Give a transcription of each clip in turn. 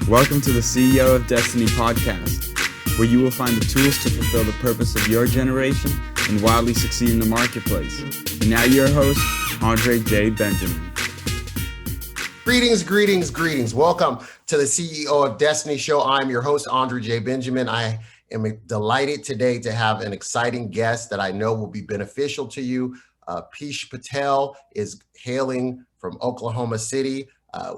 Welcome to the CEO of Destiny podcast, where you will find the tools to fulfill the purpose of your generation and wildly succeed in the marketplace. And now your host, Andre J. Benjamin. Greetings. Welcome to the CEO of Destiny show. I'm your host, Andre J. Benjamin. I am delighted today to have an exciting guest that I know will be beneficial to you. Piyush Patel is hailing from Oklahoma City,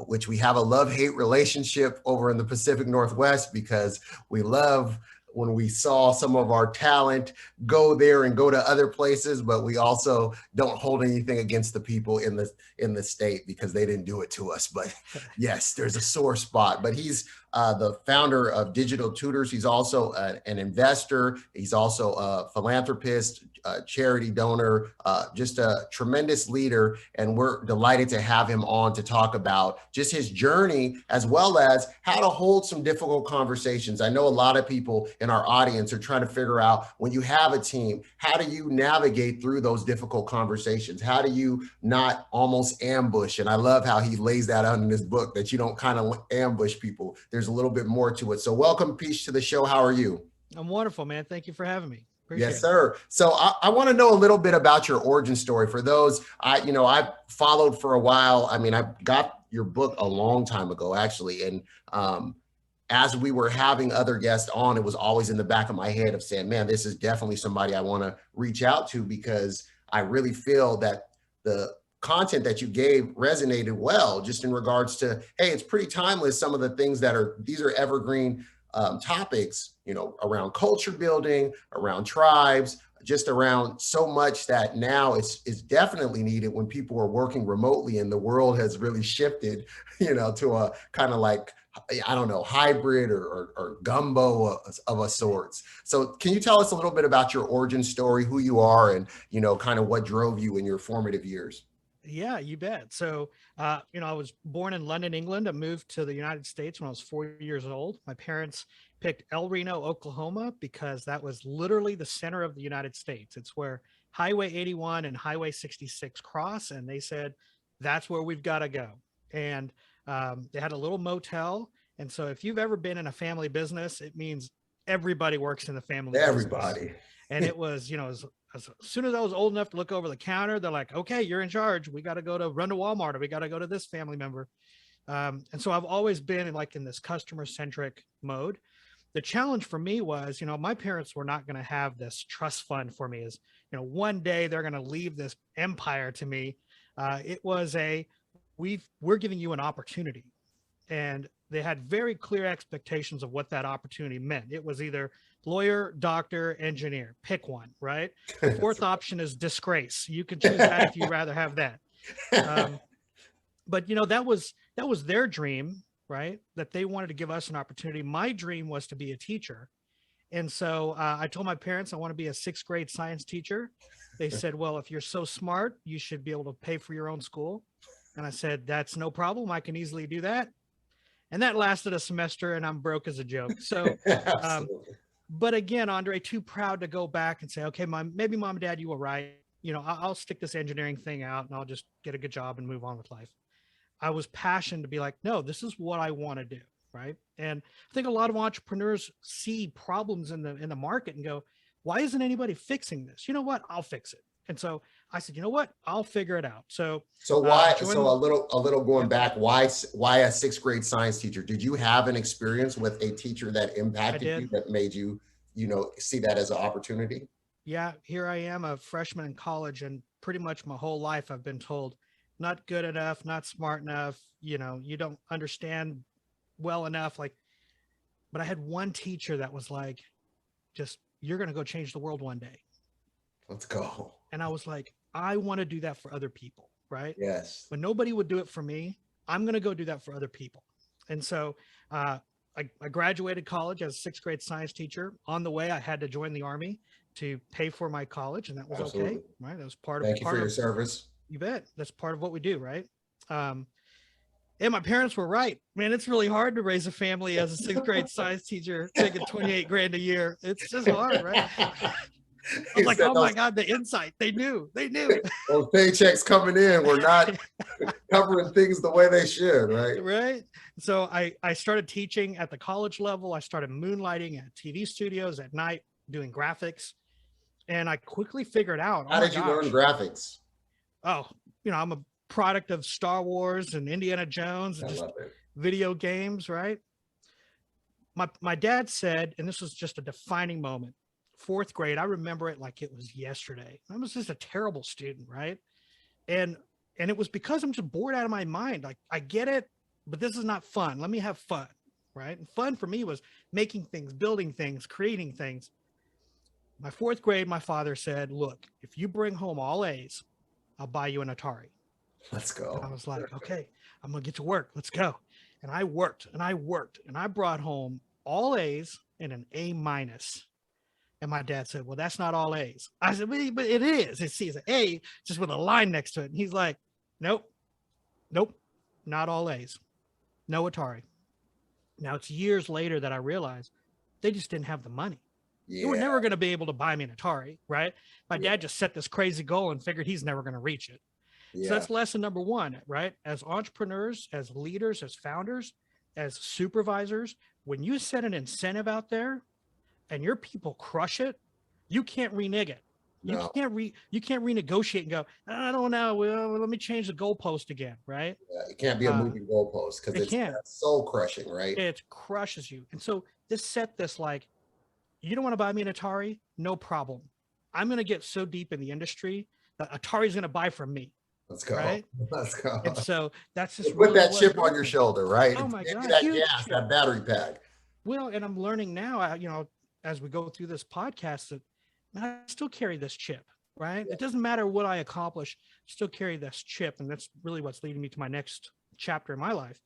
which we have a love-hate relationship over in the Pacific Northwest because we love when we saw some of our talent go there and go to other places, but we also don't hold anything against the people in the state because they didn't do it to us. But yes, there's a sore spot. But he's the founder of Digital-Tutors. He's also an investor. He's also a philanthropist, a charity donor, just a tremendous leader. And we're delighted to have him on to talk about just his journey, as well as how to hold some difficult conversations. I know a lot of people in our audience are trying to figure out, when you have a team, how do you navigate through those difficult conversations? How do you not almost ambush? And I love how he lays that out in his book, that you don't kind of ambush people. There's a little bit more to it. So welcome, Piyush, to the show. How are you? I'm wonderful, man. Thank you for having me. Appreciate yes, sir. So I want to know a little bit about your origin story. For those, I've followed for a while. I mean, I got your book a long time ago, actually. And as we were having other guests on, it was always in the back of my head of saying, man, this is definitely somebody I want to reach out to, because I really feel that the content that you gave resonated well, just in regards to, hey, it's pretty timeless. Some of the things these are evergreen topics, around culture building, around tribes, just around so much that now it's definitely needed when people are working remotely and the world has really shifted, to a kind of like, I don't know, hybrid or gumbo of a sorts. So can you tell us a little bit about your origin story, who you are, and, kind of what drove you in your formative years? Yeah, you bet. So, I was born in London, England. I moved to the United States when I was 4 years old. My parents picked El Reno, Oklahoma, because that was literally the center of the United States. It's where Highway 81 and Highway 66 cross. And they said, that's where we've got to go. And they had a little motel. And so if you've ever been in a family business, it means everybody works in the family Everybody. business. And it was, as soon as I was old enough to look over the counter, they're like, okay, you're in charge. We got to run to Walmart, or we got to go to this family member. And so I've always been in this customer centric mode. The challenge for me was, my parents were not going to have this trust fund for me as, one day they're going to leave this empire to me. It was we're giving you an opportunity. And they had very clear expectations of what that opportunity meant. It was either lawyer, doctor, engineer, pick one, right? The fourth option is disgrace. You can choose that if you'd rather have that. But that was their dream, right? That they wanted to give us an opportunity. My dream was to be a teacher. And so I told my parents I want to be a sixth grade science teacher. They said, well, if you're so smart, you should be able to pay for your own school. And I said, that's no problem. I can easily do that. And that lasted a semester, and I'm broke as a joke. So, but again, Andre, too proud to go back and say, okay, maybe mom and dad, you were right. I'll stick this engineering thing out and I'll just get a good job and move on with life. I was passionate to be like, no, this is what I want to do. Right. And I think a lot of entrepreneurs see problems in the market and go, why isn't anybody fixing this? You know what? I'll fix it. And so I said, you know what? I'll figure it out. So why? So a little going back. Why a sixth grade science teacher? Did you have an experience with a teacher that impacted you, that made you, see that as an opportunity? Yeah, here I am, a freshman in college, and pretty much my whole life I've been told, not good enough, not smart enough. You don't understand well enough. But I had one teacher that was like, just, you're going to go change the world one day. Let's go. And I was like, I want to do that for other people, right? Yes. When nobody would do it for me, I'm going to go do that for other people. And so I graduated college as a sixth grade science teacher. On the way, I had to join the Army to pay for my college, and that was okay, right? That was part of. Thank you for your service. You bet. That's part of what we do, right? And my parents were right. Man, it's really hard to raise a family as a sixth grade science teacher, taking 28 grand a year. It's just hard, right? I was like, oh my God, the insight. They knew. Those paychecks coming in were not covering things the way they should, right? Right. So I started teaching at the college level. I started moonlighting at TV studios at night, doing graphics. And I quickly figured out, How did you learn graphics? Oh, I'm a product of Star Wars and Indiana Jones and just video games, right? My dad said, and this was just a defining moment, 4th grade. I remember it like it was yesterday. I was just a terrible student, right? And it was because I'm just bored out of my mind. Like, I get it, but this is not fun. Let me have fun, right? And fun for me was making things, building things, creating things. My 4th grade, my father said, look, if you bring home all A's, I'll buy you an Atari. Let's go. And I was like, okay, I'm going to get to work. Let's go. And I worked and I worked and I brought home all A's and an A-. And my dad said, well, that's not all A's. I said, but it is. It's an A just with a line next to it. And he's like, nope, not all A's. No Atari. Now it's years later that I realized they just didn't have the money. Yeah. They were never going to be able to buy me an Atari, right? My dad just set this crazy goal and figured he's never going to reach it. Yeah. So that's lesson number 1, right? As entrepreneurs, as leaders, as founders, as supervisors, when you set an incentive out there and your people crush it, you can't renege it. You can't renegotiate and go, I don't know, well, let me change the goalpost again, right? Yeah, it can't be a moving goalpost because it's soul crushing, right? It crushes you. And so this set this like, you don't want to buy me an Atari? No problem. I'm going to get so deep in the industry that Atari's going to buy from me. Let's go. Right? Let's go. And so that's just put that chip on your shoulder, right? Oh my God. That gas, that battery pack. Well, and I'm learning now, as we go through this podcast, that I still carry this chip, right? Yeah. It doesn't matter what I accomplish, I still carry this chip. And that's really what's leading me to my next chapter in my life.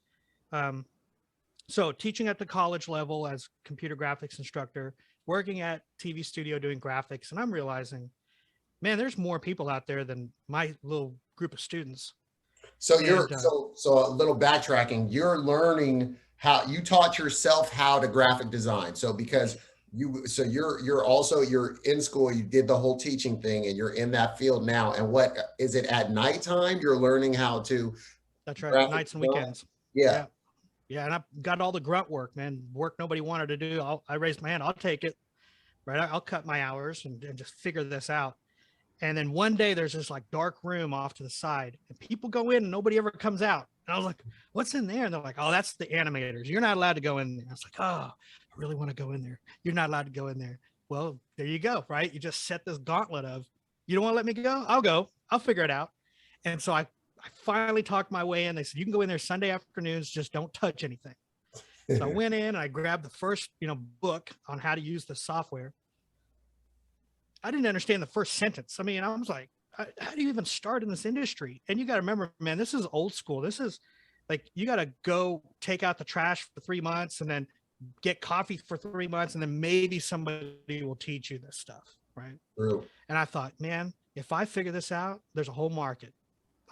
So teaching at the college level as computer graphics instructor, working at TV studio doing graphics. And I'm realizing, man, there's more people out there than my little group of students. So so a little backtracking, you're learning how you taught yourself how to graphic design. So because you're in school, you did the whole teaching thing and you're in that field now. And what is it at nighttime? You're learning how to. That's right. Nights and weekends. Yeah. Yeah. And I've got all the grunt work, man, work nobody wanted to do. I raised my hand. I'll take it. Right. I'll cut my hours and just figure this out. And then one day there's this like dark room off to the side and people go in and nobody ever comes out. And I was like, what's in there? And they're like, oh, that's the animators. You're not allowed to go in there. I was like, oh, I really want to go in there. You're not allowed to go in there. Well, there you go. Right. You just set this gauntlet of, you don't want to let me go? I'll go. I'll figure it out. And so I finally talked my way in. They said, you can go in there Sunday afternoons, just don't touch anything. So I went in and I grabbed the first, book on how to use the software. I didn't understand the first sentence. I mean, I was like, how do you even start in this industry? And you got to remember, man, this is old school. This is like, you got to go take out the trash for 3 months and then get coffee for 3 months. And then maybe somebody will teach you this stuff. Right. True. And I thought, man, if I figure this out, there's a whole market.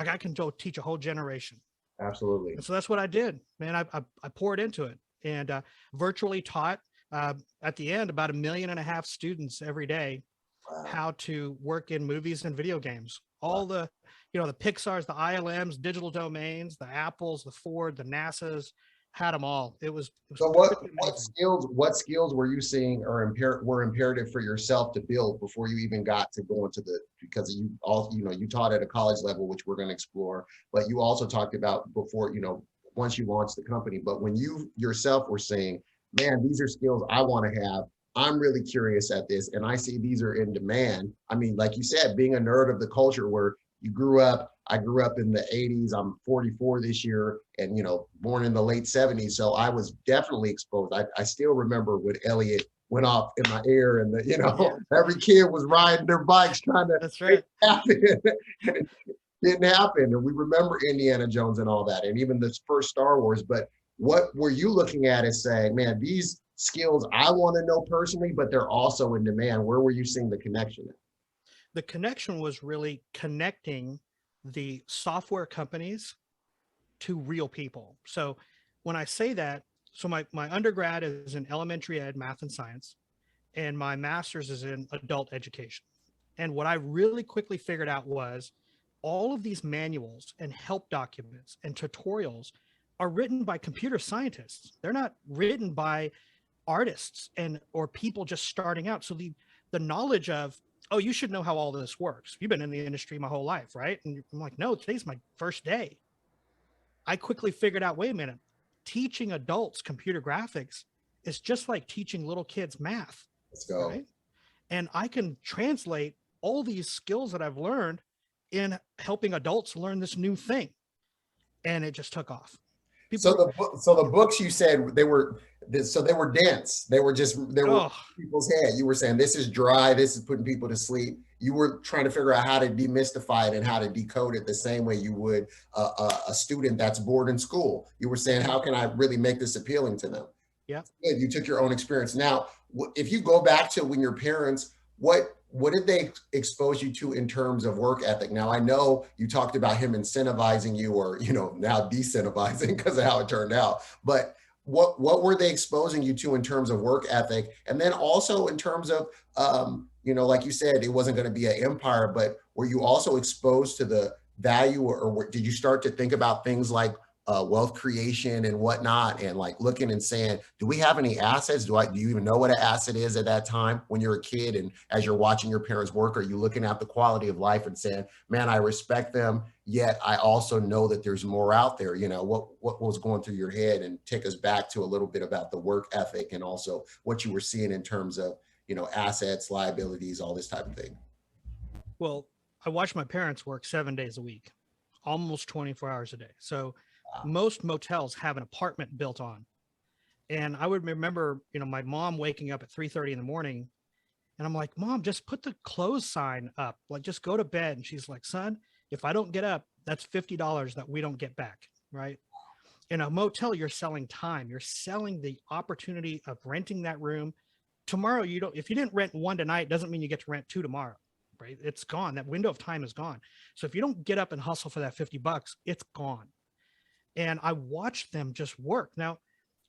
Like I can go teach a whole generation. Absolutely. And so that's what I did, man. I poured into it and virtually taught at the end about 1.5 million students every day. Wow. How to work in movies and video games. All the, the Pixars, the ILMs, digital domains, the Apples, the Ford, the NASAs, had them all. It was so what skills were you seeing were imperative for yourself to build before you even got to go into because you all, you taught at a college level, which we're going to explore, but you also talked about before, once you launched the company, but when you yourself were saying, man, these are skills I want to have. I'm really curious at this and I see these are in demand. I mean, like you said, being a nerd of the culture where I grew up in the 80s, I'm 44 this year and, born in the late 70s. So I was definitely exposed. I still remember when Elliot went off in my ear and every kid was riding their bikes trying to That's right. happen. It didn't happen. And we remember Indiana Jones and all that. And even this first Star Wars, but what were you looking at as saying, man, these skills I want to know personally, but they're also in demand? Where were you seeing the connection? The connection was really connecting the software companies to real people. So when I say that, so my undergrad is in elementary ed, math and science. and my master's is in adult education. And what I really quickly figured out was all of these manuals and help documents and tutorials are written by computer scientists. They're not written by artists or people just starting out. So the knowledge of, oh, you should know how all this works. You've been in the industry my whole life, right? And I'm like, no, today's my first day. I quickly figured out, wait a minute, teaching adults computer graphics is just like teaching little kids math. Let's go. Right? And I can translate all these skills that I've learned in helping adults learn this new thing. And it just took off. So the books you said they were dense. They were people's head. You were saying this is dry. This is putting people to sleep. You were trying to figure out how to demystify it and how to decode it the same way you would a student that's bored in school. You were saying, how can I really make this appealing to them? Yeah. You took your own experience. Now, if you go back to when your parents, what did they expose you to in terms of work ethic? Now, I know you talked about him incentivizing you, or, now decentivizing because of how it turned out. But what were they exposing you to in terms of work ethic? And then also in terms of, like you said, it wasn't going to be an empire, but were you also exposed to the value, or did you start to think about things like wealth creation and whatnot, and like looking and saying, do we have any assets? Do you even know what an asset is at that time when you're a kid? And as you're watching your parents work, are you looking at the quality of life and saying, man, I respect them, yet I also know that there's more out there? What was going through your head? And take us back to a little bit about the work ethic and also what you were seeing in terms of, assets, liabilities, all this type of thing. Well, I watched my parents work 7 days a week, almost 24 hours a day. So most motels have an apartment built on. And I would remember, my mom waking up at 3:30 in the morning, and I'm like, Mom, just put the close sign up, like just go to bed. And she's like, son, if I don't get up, that's $50 that we don't get back. Right. In a motel, you're selling time. You're selling the opportunity of renting that room. Tomorrow, if you didn't rent one tonight, doesn't mean you get to rent two tomorrow. Right. It's gone. That window of time is gone. So if you don't get up and hustle for that $50, it's gone. And I watched them just work. Now,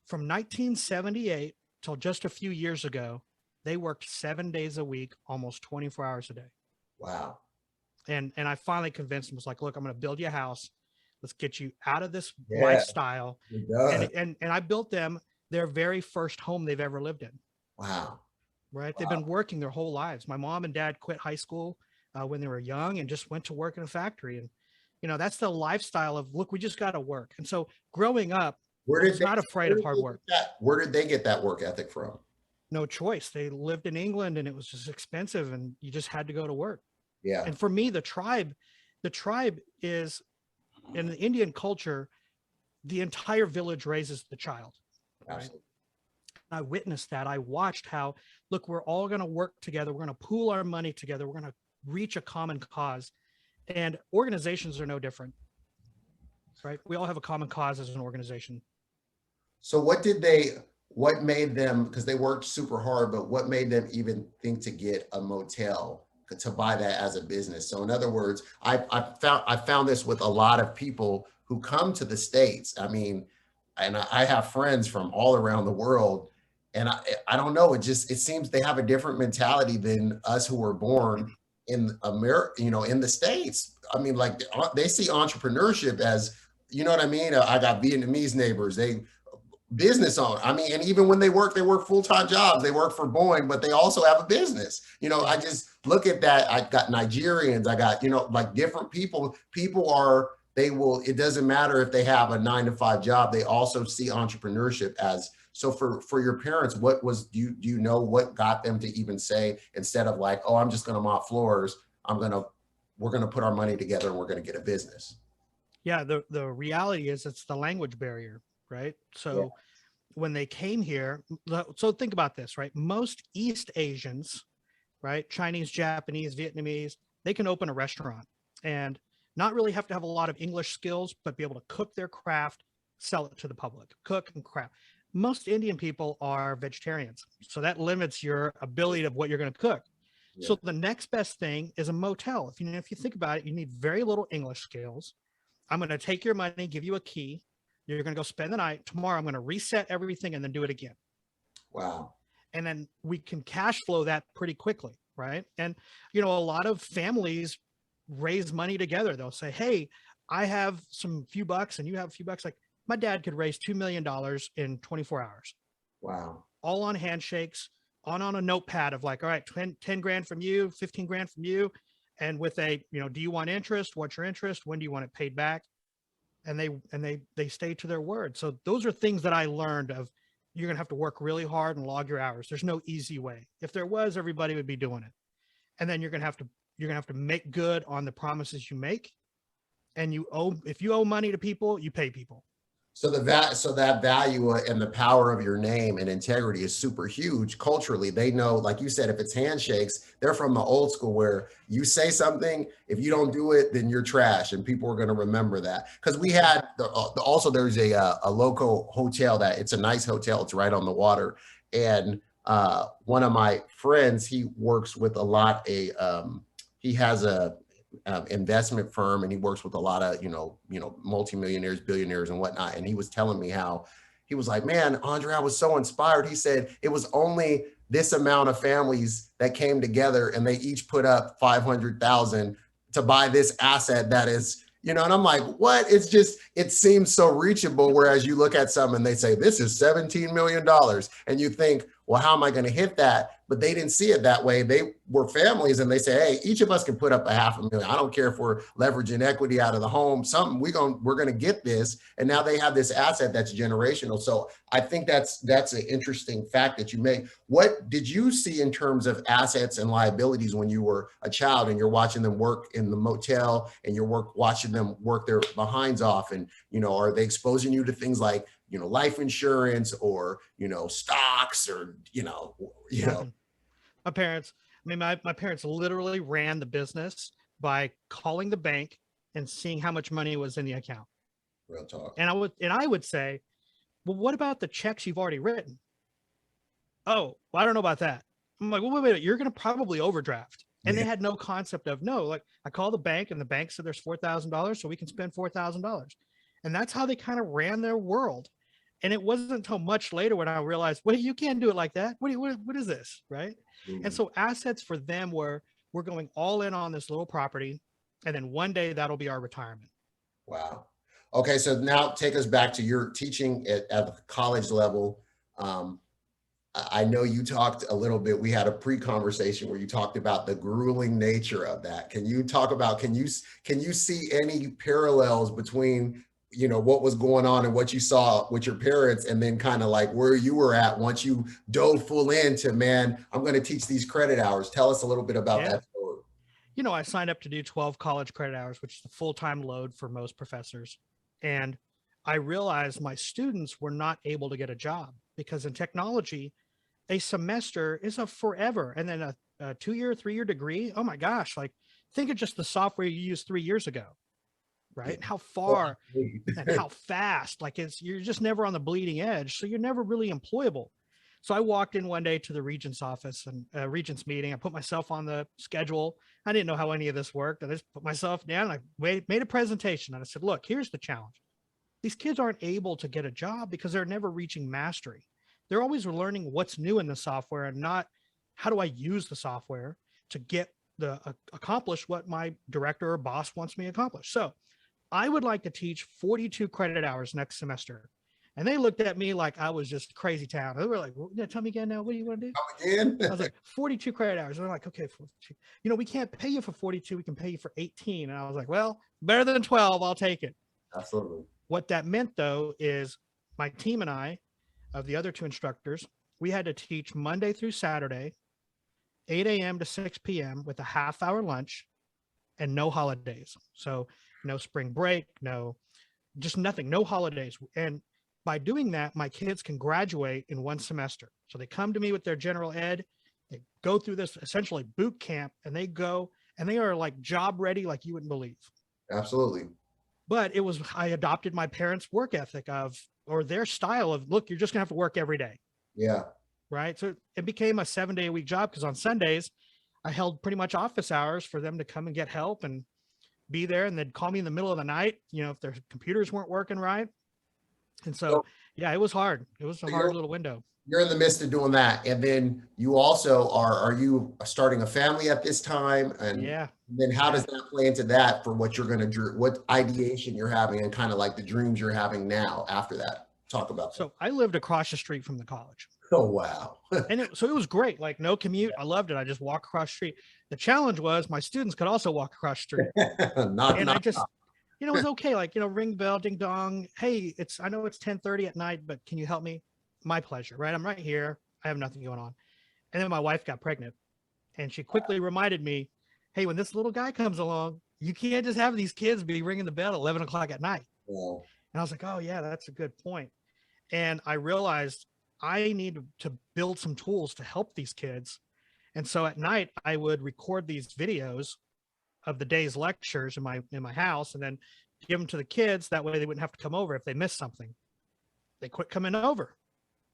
from 1978 till just a few years ago, they worked 7 days a week, almost 24 hours a day. Wow. And I finally convinced them, was like, look, I'm going to build you a house. Let's get you out of this lifestyle. And I built them their very first home they've ever lived in. Wow. Right. Wow. They've been working their whole lives. My mom and dad quit high school when they were young and just went to work in a factory. And that's the lifestyle of, look, we just got to work. And so growing up, I was not afraid of hard work. Where did they get that work ethic from? No choice. They lived in England and it was just expensive and you just had to go to work. Yeah. And for me, the tribe is, in the Indian culture, the entire village raises the child. Right? I witnessed that. I watched how, look, we're all going to work together. We're going to pool our money together. We're going to reach a common cause. And organizations are no different, right? We all have a common cause as an organization. So what made them, because they worked super hard, but what made them even think to get a motel, to buy that as a business? So in other words, I found this with a lot of people who come to the States. I mean, and I have friends from all around the world, and I don't know, it seems they have a different mentality than us who were born in America, in the States. I mean, like they see entrepreneurship as, you know what I mean? I got Vietnamese neighbors, they business owners. I mean, and even when they work full-time jobs. They work for Boeing, but they also have a business. I just look at that. I got Nigerians, I got, like different people it doesn't matter if they have a 9-to-5 job. They also see entrepreneurship as, so for your parents, what was, do you know what got them to even say, instead of like, oh, I'm just going to mop floors, we're going to put our money together and we're going to get a business? Yeah. The reality is it's the language barrier, right? So when they came here, so think about this, right? Most East Asians, right? Chinese, Japanese, Vietnamese, they can open a restaurant and not really have to have a lot of English skills, but be able to cook their craft, sell it to the public, cook and craft. Most Indian people are vegetarians. So that limits your ability of what you're going to cook. Yeah. So the next best thing is a motel. If you think about it, you need very little English skills. I'm going to take your money, give you a key. You're going to go spend the night. Tomorrow, I'm going to reset everything and then do it again. Wow. and then we can cash flow that pretty quickly, right? And, you know, a lot of families raise money together. They'll say, hey, I have some few bucks and you have a few bucks. Like my dad could raise $2 million in 24 hours. Wow. All on handshakes, on a notepad of like, all right, 10 grand from you, 15 grand from you. And with a, you know, do you want interest? What's your interest? When do you want it paid back? And they stay to their word. So those are things that I learned of. You're gonna have to work really hard and log your hours. There's no easy way. If there was, everybody would be doing it. And then you're gonna have to make good on the promises you make. And if you owe money to people, you pay people. So that value and the power of your name and integrity is super huge culturally. They know, like you said, if it's handshakes, they're from the old school where you say something, if you don't do it, then you're trash, and people are going to remember that. Because we had also there's a local hotel that it's a nice hotel. It's right on the water, and one of my friends, he works with a lot. He has a investment firm, and he works with a lot of, you know, multimillionaires, billionaires and whatnot. And he was telling me how he was like, man, Andre, I was so inspired. He said it was only this amount of families that came together and they each put up 500,000 to buy this asset that is, you know, and I'm like, what? It's just, it seems so reachable. Whereas you look at some and they say, this is $17 million. And you think, well, how am I going to hit that? But they didn't see it that way. They were families and they say, hey, each of us can put up $500,000. I don't care if we're leveraging equity out of the home, something we're going to get this. And now they have this asset that's generational. So I think that's an interesting fact that you make. What did you see in terms of assets and liabilities when you were a child and you're watching them work in the motel and you're watching them work their behinds off? And, you know, are they exposing you to things like, you know, life insurance or, you know, stocks or, you know. My parents, my parents literally ran the business by calling the bank and seeing how much money was in the account. Real talk. And I would say, well, what about the checks you've already written? Oh, well, I don't know about that. I'm like, well, wait a minute, you're going to probably overdraft. And they had no concept of, no, like I call the bank and the bank said there's $4,000, so we can spend $4,000. And that's how they kind of ran their world. And it wasn't until much later when I realized, well, you can't do it like that. What is this, right? Mm-hmm. And so assets for them were, we're going all in on this little property, and then one day that'll be our retirement. Wow. Okay, so now take us back to your teaching at the college level. I know you talked a little bit, we had a pre-conversation where you talked about the grueling nature of that. Can you talk about, can you see any parallels between, you know, what was going on and what you saw with your parents, and then kind of like where you were at once you dove full into, man, I'm going to teach these credit hours. Tell us a little bit about that story. You know, I signed up to do 12 college credit hours, which is a full-time load for most professors. And I realized my students were not able to get a job because in technology, a semester is a forever. And then a 2-year, 3-year degree. Oh my gosh. Like think of just the software you used 3 years ago. Right. And how far and how fast, like you're just never on the bleeding edge. So you're never really employable. So I walked in one day to the regent's office and regent's meeting. I put myself on the schedule. I didn't know how any of this worked. I just put myself down and I made a presentation. And I said, look, here's the challenge. These kids aren't able to get a job because they're never reaching mastery. They're always learning what's new in the software and not how do I use the software to get accomplish what my director or boss wants me to accomplish. So I would like to teach 42 credit hours next semester. And they looked at me like I was just crazy town. They were like, well, tell me again now, what do you want to do? Come again? I was like, 42 credit hours. And they're like, okay, 42. You know, we can't pay you for 42. We can pay you for 18. And I was like, well, better than 12. I'll take it. Absolutely. What that meant though, is my team and I, of the other two instructors, we had to teach Monday through Saturday, 8 a.m. to 6 p.m. with a half-hour lunch and no holidays. So no spring break, just nothing, no holidays. And by doing that, my kids can graduate in one semester. So they come to me with their general ed, they go through this essentially boot camp, and they go and they are like job ready like you wouldn't believe. Absolutely. But I adopted my parents' work ethic or their style of, look, you're just gonna have to work every day. Yeah. Right. So it became a 7-day-a-week job because on Sundays, I held pretty much office hours for them to come and get help and be there, and they'd call me in the middle of the night, you know, if their computers weren't working right. And so, yeah, it was hard. It was a hard little window. you're in the midst of doing that. And then you also are you starting a family at this time? And Yeah. then how does that play into that for what you're going to, what ideation you're having and kind of like the dreams you're having now after that? Talk about that. So I lived across the street from the college. Oh, wow. And so it was great. Like no commute. I loved it. I just walk across the street. The challenge was my students could also walk across the street. And I just, it was okay. Like, ring bell, ding dong. Hey, I know it's 10:30 at night, but can you help me? My pleasure, right? I'm right here. I have nothing going on. And then my wife got pregnant and she quickly reminded me, hey, when this little guy comes along, you can't just have these kids be ringing the bell at 11 o'clock at night. Yeah. And I was like, oh yeah, that's a good point. And I realized I need to build some tools to help these kids. And so at night I would record these videos of the day's lectures in my house and then give them to the kids. That way they wouldn't have to come over if they missed something. They quit coming over.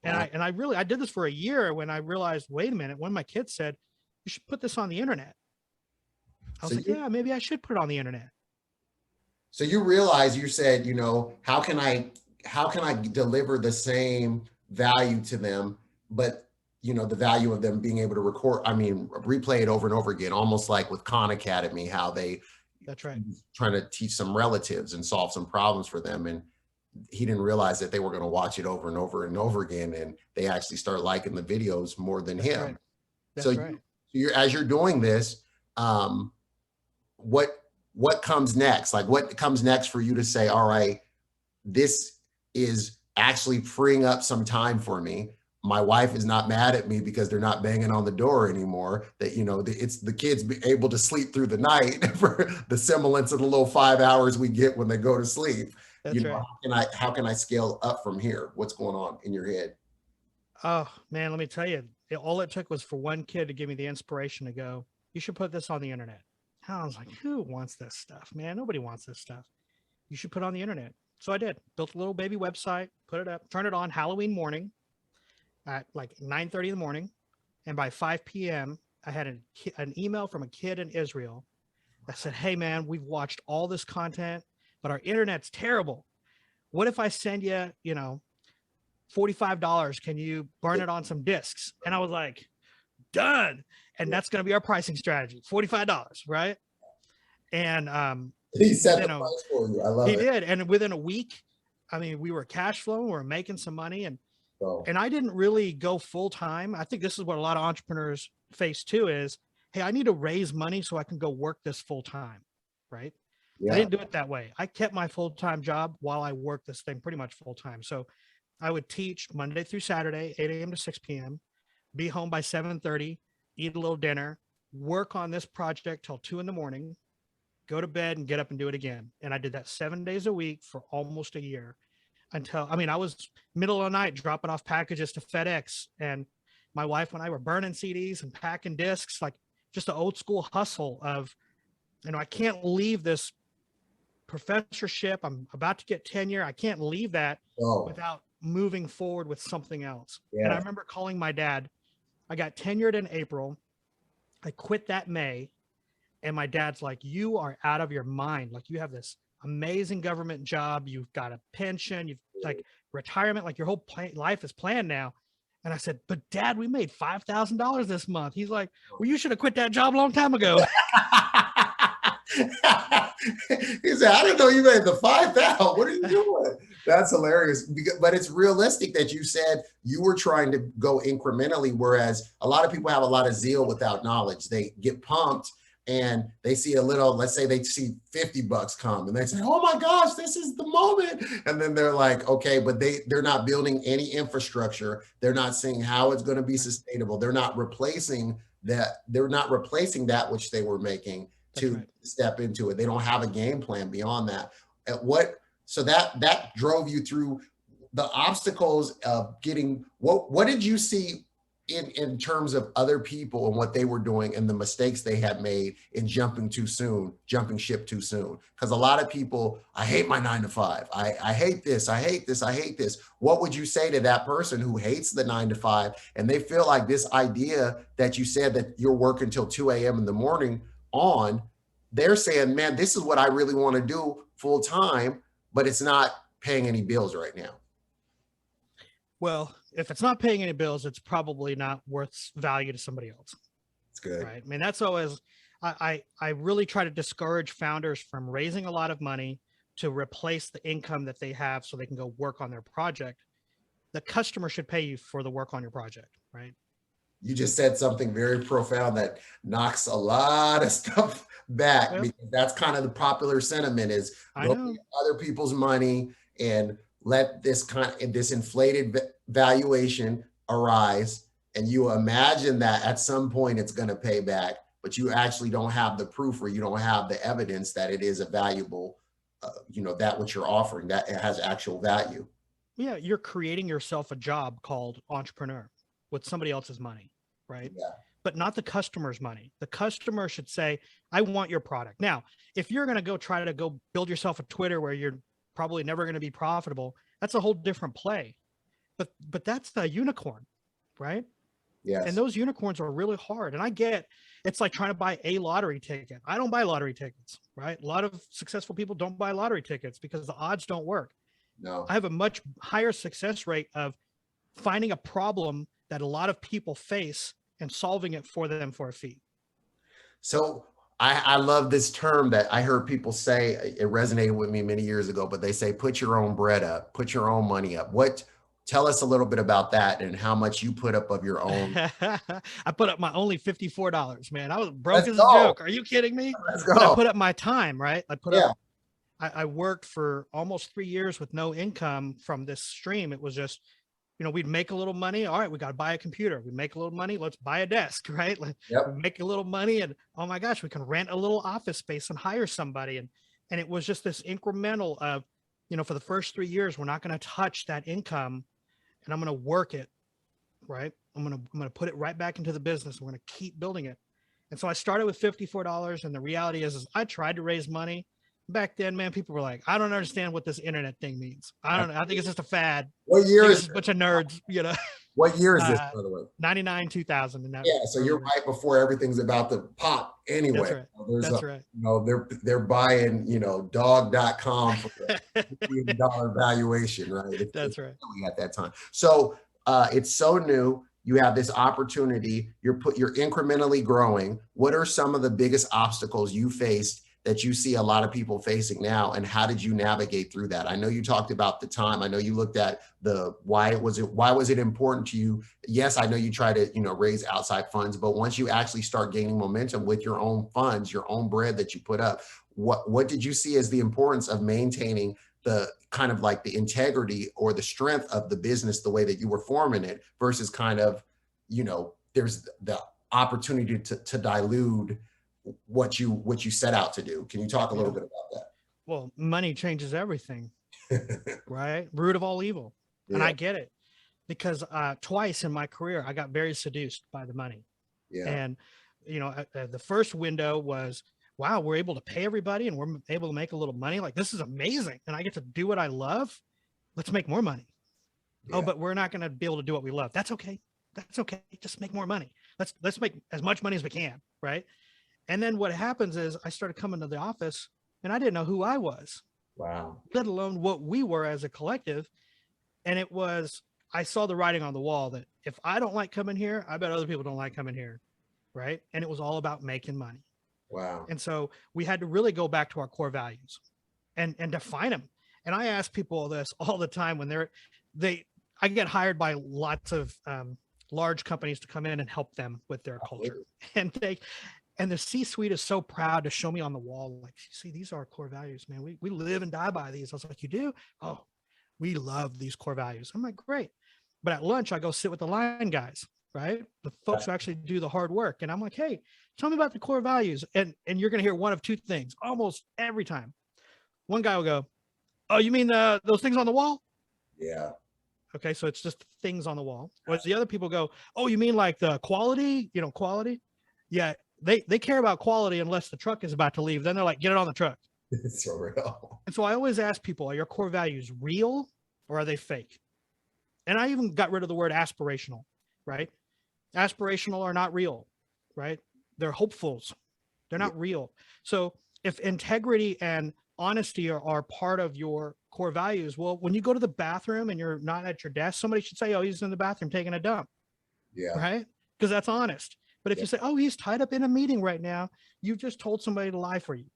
Wow. And I did this for a year when I realized, wait a minute, one of my kids said, you should put this on the internet. I was like, yeah, maybe I should put it on the internet. So you realize, you said, how can I deliver the same value to them, but the value of them being able to replay it over and over again, almost like with Khan Academy, how that's right, trying to teach some relatives and solve some problems for them. And he didn't realize that they were going to watch it over and over and over again. And they actually start liking the videos more than that's him. Right. That's right. As you're doing this, what comes next? Like what comes next for you to say, all right, this is actually freeing up some time for me. My wife is not mad at me because they're not banging on the door anymore. That, it's the kids be able to sleep through the night for the semblance of the little 5 hours we get when they go to sleep. That's right. How can I scale up from here? What's going on in your head? Oh man, let me tell you, all it took was for one kid to give me the inspiration to go, you should put this on the internet. And I was like, who wants this stuff, man? Nobody wants this stuff. You should put it on the internet. So I did. Built a little baby website, put it up, turned it on Halloween morning at like 9:30 in the morning. And by 5 p.m., I had an email from a kid in Israel that said, hey man, we've watched all this content, but our internet's terrible. What if I send you, $45? Can you burn it on some discs? And I was like, done. And that's going to be our pricing strategy, $45, right? And he set the price for you. I love it. He did. And within a week, we were cash flowing, we were making some money, and I didn't really go full time. I think this is what a lot of entrepreneurs face too is, hey, I need to raise money so I can go work this full time, right? Yeah. I didn't do it that way. I kept my full-time job while I worked this thing pretty much full time. So I would teach Monday through Saturday, 8 a.m. to 6 p.m., be home by 7:30, eat a little dinner, work on this project till 2 a.m, go to bed and get up and do it again. And I did that 7 days a week for almost a year until, I was middle of the night dropping off packages to FedEx. And my wife and I were burning CDs and packing discs, like just an old school hustle of, I can't leave this professorship. I'm about to get tenure. I can't leave that without moving forward with something else. Yeah. And I remember calling my dad. I got tenured in April. I quit that May. And my dad's like, you are out of your mind. Like you have this amazing government job. You've got a pension. You've like retirement, like your whole life is planned now. And I said, but Dad, we made $5,000 this month. He's like, well, you should have quit that job a long time ago. He said, I didn't know you made the 5,000. What are you doing? That's hilarious. But it's realistic that you said you were trying to go incrementally, whereas a lot of people have a lot of zeal without knowledge. They get pumped and they see a little, let's say they see $50 come and they say, oh my gosh, this is the moment. And then they're like, okay, but they're not building any infrastructure. They're not seeing how it's going to be sustainable. They're not replacing that. They're not replacing that which they were making to step into it. They don't have a game plan beyond that. So that drove you through the obstacles of getting, what did you see in terms of other people and what they were doing and the mistakes they had made in jumping ship too soon? Because a lot of people, I hate my 9 to 5. I hate this. I hate this. I hate this. What would you say to that person who hates the 9 to 5 and they feel like this idea that you said that you're working till 2 a.m. in the morning on, they're saying, man, this is what I really want to do full time, but it's not paying any bills right now? Well, if it's not paying any bills, it's probably not worth value to somebody else. It's good. Right. I mean, that's always, I really try to discourage founders from raising a lot of money to replace the income that they have so they can go work on their project. The customer should pay you for the work on your project, right? You just said something very profound that knocks a lot of stuff back, Yep. because that's kind of the popular sentiment is go get other people's money and let this inflated valuation arise. And you imagine that at some point it's going to pay back, but you actually don't have the proof, or you don't have the evidence that it is a valuable, that what you're offering, that it has actual value. Yeah. You're creating yourself a job called entrepreneur with somebody else's money, right? Yeah. But not the customer's money. The customer should say, I want your product. Now, if you're going to try to go build yourself a Twitter where you're probably never going to be profitable, that's a whole different play. But that's the unicorn, right? Yes. And those unicorns are really hard. And I get, it's like trying to buy a lottery ticket. I don't buy lottery tickets, right? A lot of successful people don't buy lottery tickets because the odds don't work. No. I have a much higher success rate of finding a problem that a lot of people face and solving it for them for a fee. So I love this term that I heard people say. It resonated with me many years ago, but they say, put your own bread up, put your own money up. Tell us a little bit about that and how much you put up of your own. I put up my only $54, man. I was broke as a joke. Are you kidding me? Let's go. But I put up my time, right? I worked for almost 3 years with no income from this stream. It was just, we'd make a little money. All right, we got to buy a computer. We make a little money. Let's buy a desk, right? We make a little money, and oh my gosh, we can rent a little office space and hire somebody. And it was just this incremental of, for the first 3 years, we're not going to touch that income, and I'm going to work it, right? I'm going to put it right back into the business. We're going to keep building it. And so I started with $54. And the reality is I tried to raise money. Back then, man, people were like, I don't understand what this internet thing means. I don't know. I think it's just a fad. What year is a bunch of nerds, What year is this, by the way? 99, 2000. And so you're right before everything's about to pop anyway. That's right. They're buying, dog.com for a $1 million valuation, right? That's right. At that time. So it's so new. You have this opportunity. You're incrementally growing. What are some of the biggest obstacles you faced that you see a lot of people facing now, and how did you navigate through that? I know you talked about the time. I know you looked at why was it important to you? Yes, I know you try to, raise outside funds, but once you actually start gaining momentum with your own funds, your own bread that you put up, what did you see as the importance of maintaining the kind of like the integrity or the strength of the business, the way that you were forming it, versus kind of, there's the opportunity to dilute what you set out to do? Can you talk a little bit about that? Well, money changes everything, right? Root of all evil. Yeah. And I get it, because twice in my career, I got very seduced by the money. Yeah. And, the first window was, wow, we're able to pay everybody and we're able to make a little money. Like, this is amazing. And I get to do what I love. Let's make more money. Yeah. Oh, but we're not going to be able to do what we love. That's okay. That's okay. Just make more money. Let's make as much money as we can. Right. And then what happens is I started coming to the office and I didn't know who I was. Wow. Let alone what we were as a collective. And I saw the writing on the wall that if I don't like coming here, I bet other people don't like coming here. Right. And it was all about making money. Wow. And so we had to really go back to our core values and define them. And I ask people this all the time when I get hired by lots of large companies to come in and help them with their culture. And the C-suite is so proud to show me on the wall, like, see, these are our core values, man. We live and die by these. I was like, you do? Oh, we love these core values. I'm like, great. But at lunch, I go sit with the line guys, right? The folks who actually do the hard work. And I'm like, hey, tell me about the core values. And you're going to hear one of two things almost every time. One guy will go, oh, you mean those things on the wall? Yeah. Okay. So it's just things on the wall. Or the other people go, oh, you mean like the quality, quality? Yeah. They care about quality unless the truck is about to leave. Then they're like, get it on the truck. It's so real. And so I always ask people, are your core values real or are they fake? And I even got rid of the word aspirational, right? Aspirational are not real, right? They're hopefuls. They're not real. So if integrity and honesty are part of your core values, well, when you go to the bathroom and you're not at your desk, somebody should say, oh, he's in the bathroom taking a dump. Yeah. Right? Because that's honest. But if Yeah. you say, oh, he's tied up in a meeting right now, you've just told somebody to lie for you.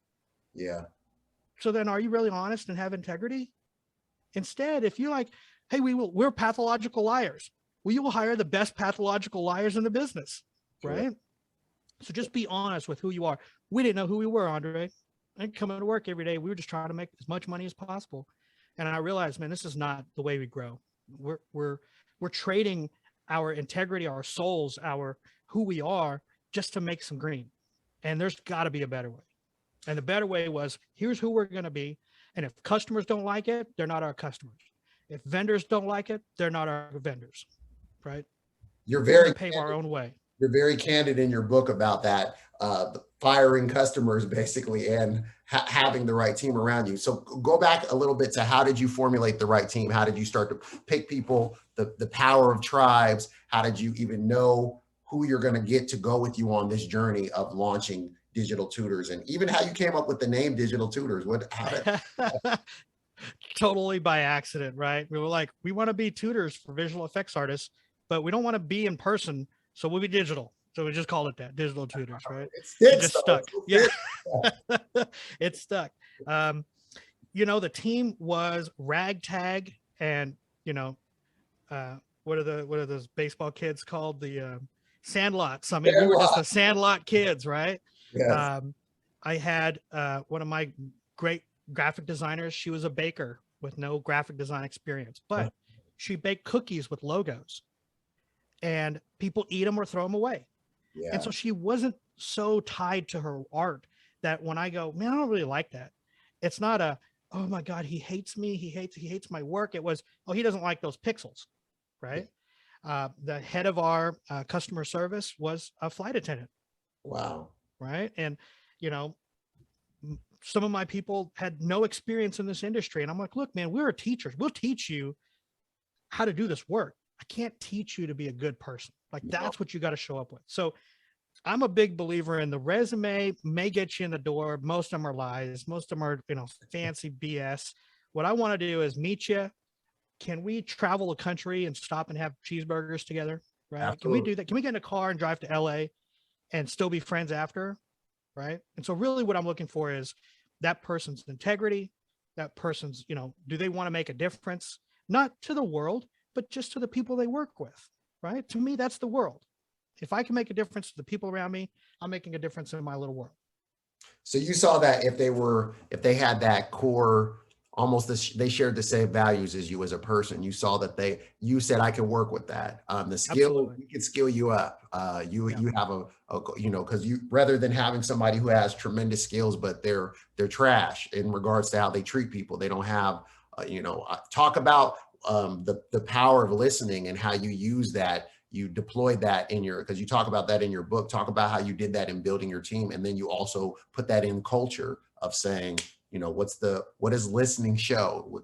Yeah. So then are you really honest and have integrity? Instead, if you're like, hey, we're pathological liars, well, you will hire the best pathological liars in the business. Sure. Right? So just be honest with who you are. We didn't know who we were, Andre. And coming to work every day, we were just trying to make as much money as possible. And I realized, man, this is not the way we grow. We're trading our integrity, our souls, our who we are, just to make some green. And there's got to be a better way. And the better way was, here's who we're going to be. And if customers don't like it, they're not our customers. If vendors don't like it, they're not our vendors. Right? You're very pave our own way. You're very candid in your book about that, firing customers basically, and having the right team around you. So go back a little bit to how did you formulate the right team? How did you start to pick people, the power of tribes? How did you even know who you're going to get to go with you on this journey of launching Digital-Tutors, and even how you came up with the name Digital-Tutors? Totally by accident, right? We were like, we want to be tutors for visual effects artists, but we don't want to be in person. So we'll be digital. So we just called it that, Digital-Tutors, right? It just stuck. Yeah, it stuck. The team was ragtag, and what are those baseball kids called? The Sandlots. I mean, we were just the Sandlot kids, right? Yes. I had one of my great graphic designers. She was a baker with no graphic design experience, but she baked cookies with logos. And people eat them or throw them away. Yeah. And so she wasn't so tied to her art that when I go, man, I don't really like that. It's not a, oh my God, he hates me. He hates my work. It was, oh, he doesn't like those pixels, right? Yeah. The head of our customer service was a flight attendant. Wow. Right. And, some of my people had no experience in this industry. And I'm like, look, man, we're teachers. We'll teach you how to do this work. I can't teach you to be a good person. Like, that's what you got to show up with. So I'm a big believer in the resume may get you in the door. Most of them are lies. Most of them are, fancy BS. What I want to do is meet you. Can we travel a country and stop and have cheeseburgers together? Right? Absolutely. Can we do that? Can we get in a car and drive to LA and still be friends after? Right? And so really what I'm looking for is that person's integrity, that person's, do they want to make a difference? Not to the world, but just to the people they work with, right? To me, that's the world. If I can make a difference to the people around me, I'm making a difference in my little world. So you saw that if they had that core, they shared the same values as you as a person, you saw that you said, I can work with that. The skill, we can skill you up. You have because you, rather than having somebody who has tremendous skills, but they're trash in regards to how they treat people. They don't have, talk about the power of listening and how you use that. You deployed that because you talk about that in your book. Talk about how you did that in building your team. And then you also put that in culture of saying, what does listening show?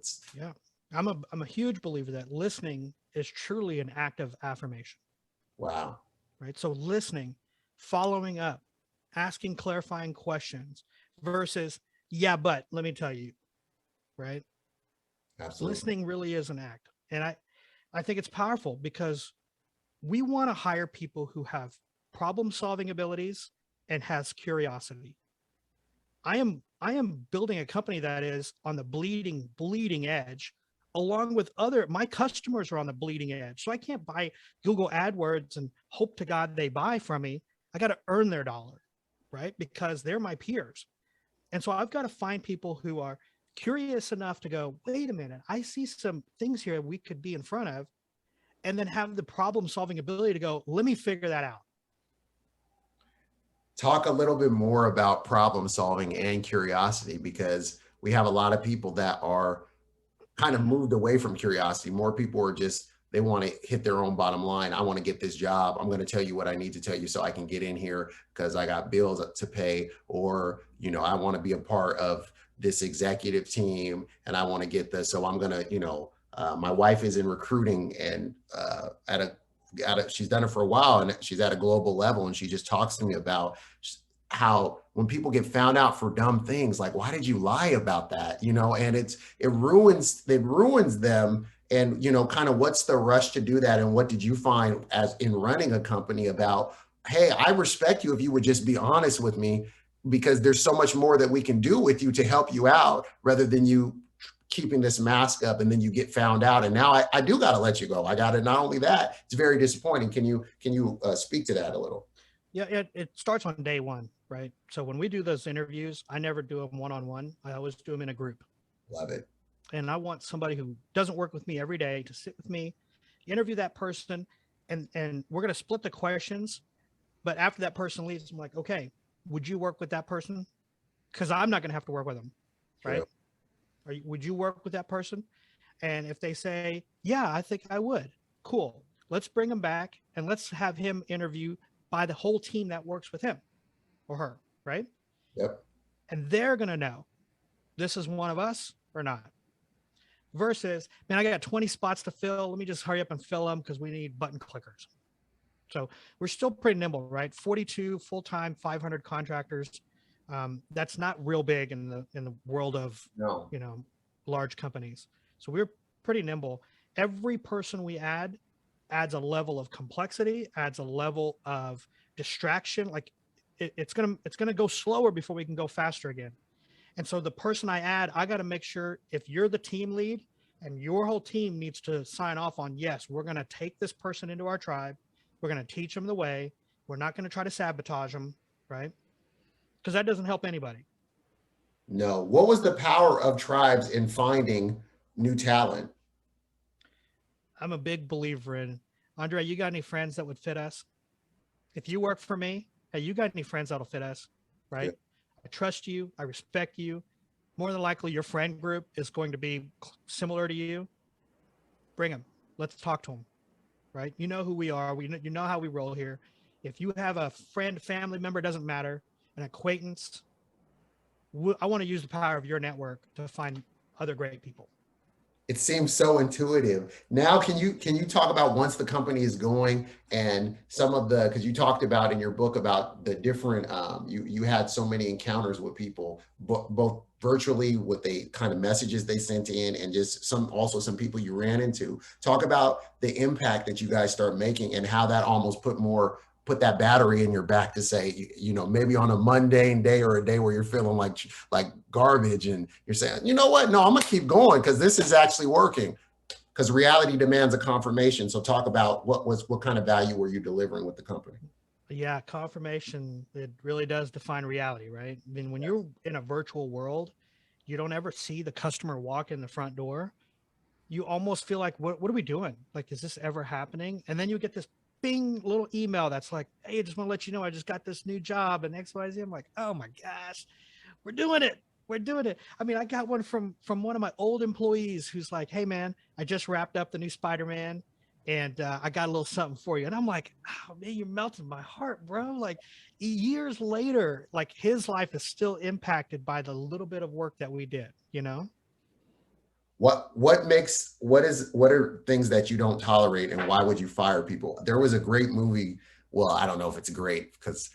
I'm a huge believer that listening is truly an act of affirmation. Wow. Right. So listening, following up, asking clarifying questions versus, yeah, but let me tell you, right? Absolutely. Listening really is an act. And I think it's powerful because we want to hire people who have problem-solving abilities and has curiosity. I am building a company that is on the bleeding edge, along with my customers are on the bleeding edge. So I can't buy Google AdWords and hope to God they buy from me. I got to earn their dollar, right? Because they're my peers. And so I've got to find people who are curious enough to go, wait a minute, I see some things here we could be in front of, and then have the problem-solving ability to go, let me figure that out. Talk a little bit more about problem solving and curiosity, because we have a lot of people that are kind of moved away from curiosity. More people are just, they want to hit their own bottom line. I want to get this job. I'm going to tell you what I need to tell you so I can get in here because I got bills to pay, or, I want to be a part of this executive team and I want to get this. So I'm going to, my wife is in recruiting and she's done it for a while and she's at a global level. And she just talks to me about how when people get found out for dumb things, like, why did you lie about that? And it ruins them. And, kind of what's the rush to do that? And what did you find as in running a company about, hey, I respect you if you would just be honest with me, because there's so much more that we can do with you to help you out rather than you keeping this mask up and then you get found out. And now I do got to let you go. I got to, not only that, it's very disappointing. Can you speak to that a little? Yeah, it starts on day one, right? So when we do those interviews, I never do them one-on-one. I always do them in a group. Love it. And I want somebody who doesn't work with me every day to sit with me, interview that person, and we're going to split the questions. But after that person leaves, I'm like, okay, would you work with that person? Because I'm not going to have to work with them, right? Sure. Would you work with that person? And if they say, yeah, I think I would, cool. Let's bring him back and let's have him interview by the whole team that works with him or her, right? Yep. And they're going to know this is one of us or not. Versus, man, I got 20 spots to fill. Let me just hurry up and fill them because we need button clickers. So we're still pretty nimble, right? 42 full-time, 500 contractors. That's not real big in the world of, large companies. So we're pretty nimble. Every person we add adds a level of complexity, adds a level of distraction. Like it's gonna go slower before we can go faster again. And so the person I add, I got to make sure if you're the team lead and your whole team needs to sign off on, yes, we're going to take this person into our tribe. We're going to teach them the way. We're not going to try to sabotage them, right? Because that doesn't help anybody. No. What was the power of tribes in finding new talent? I'm a big believer in, Andre, you got any friends that would fit us? If you work for me, hey, you got any friends that'll fit us, right? Yeah. I trust you. I respect you. More than likely, your friend group is going to be similar to you. Bring them. Let's talk to them, right? You know who we are. You know how we roll here. If you have a friend, family member, doesn't matter, an acquaintance, I want to use the power of your network to find other great people. It seems so intuitive. Now, can you talk about once the company is going and some of the, because you talked about in your book about the different, you had so many encounters with people, both virtually with the kind of messages they sent in and just some people you ran into. Talk about the impact that you guys start making and how that almost put that battery in your back to say, maybe on a mundane day or a day where you're feeling like garbage and you're saying, you know what? No, I'm gonna keep going because this is actually working, because reality demands a confirmation. So talk about what kind of value were you delivering with the company? Yeah, confirmation, it really does define reality, right? I mean, when you're in a virtual world, you don't ever see the customer walk in the front door. You almost feel like, what are we doing? Like, is this ever happening? And then you get this bing little email that's like, hey, I just want to let you know I just got this new job and XYZ. I'm like, oh my gosh, we're doing it. I mean, I got one from one of my old employees who's like, hey man, I just wrapped up the new Spider-Man and I got a little something for you. And I'm like, oh man, you're melting my heart, bro. like years later, like his life is still impacted by the little bit of work that we did, What are things that you don't tolerate and why would you fire people? There was a great movie. Well, I don't know if it's great because,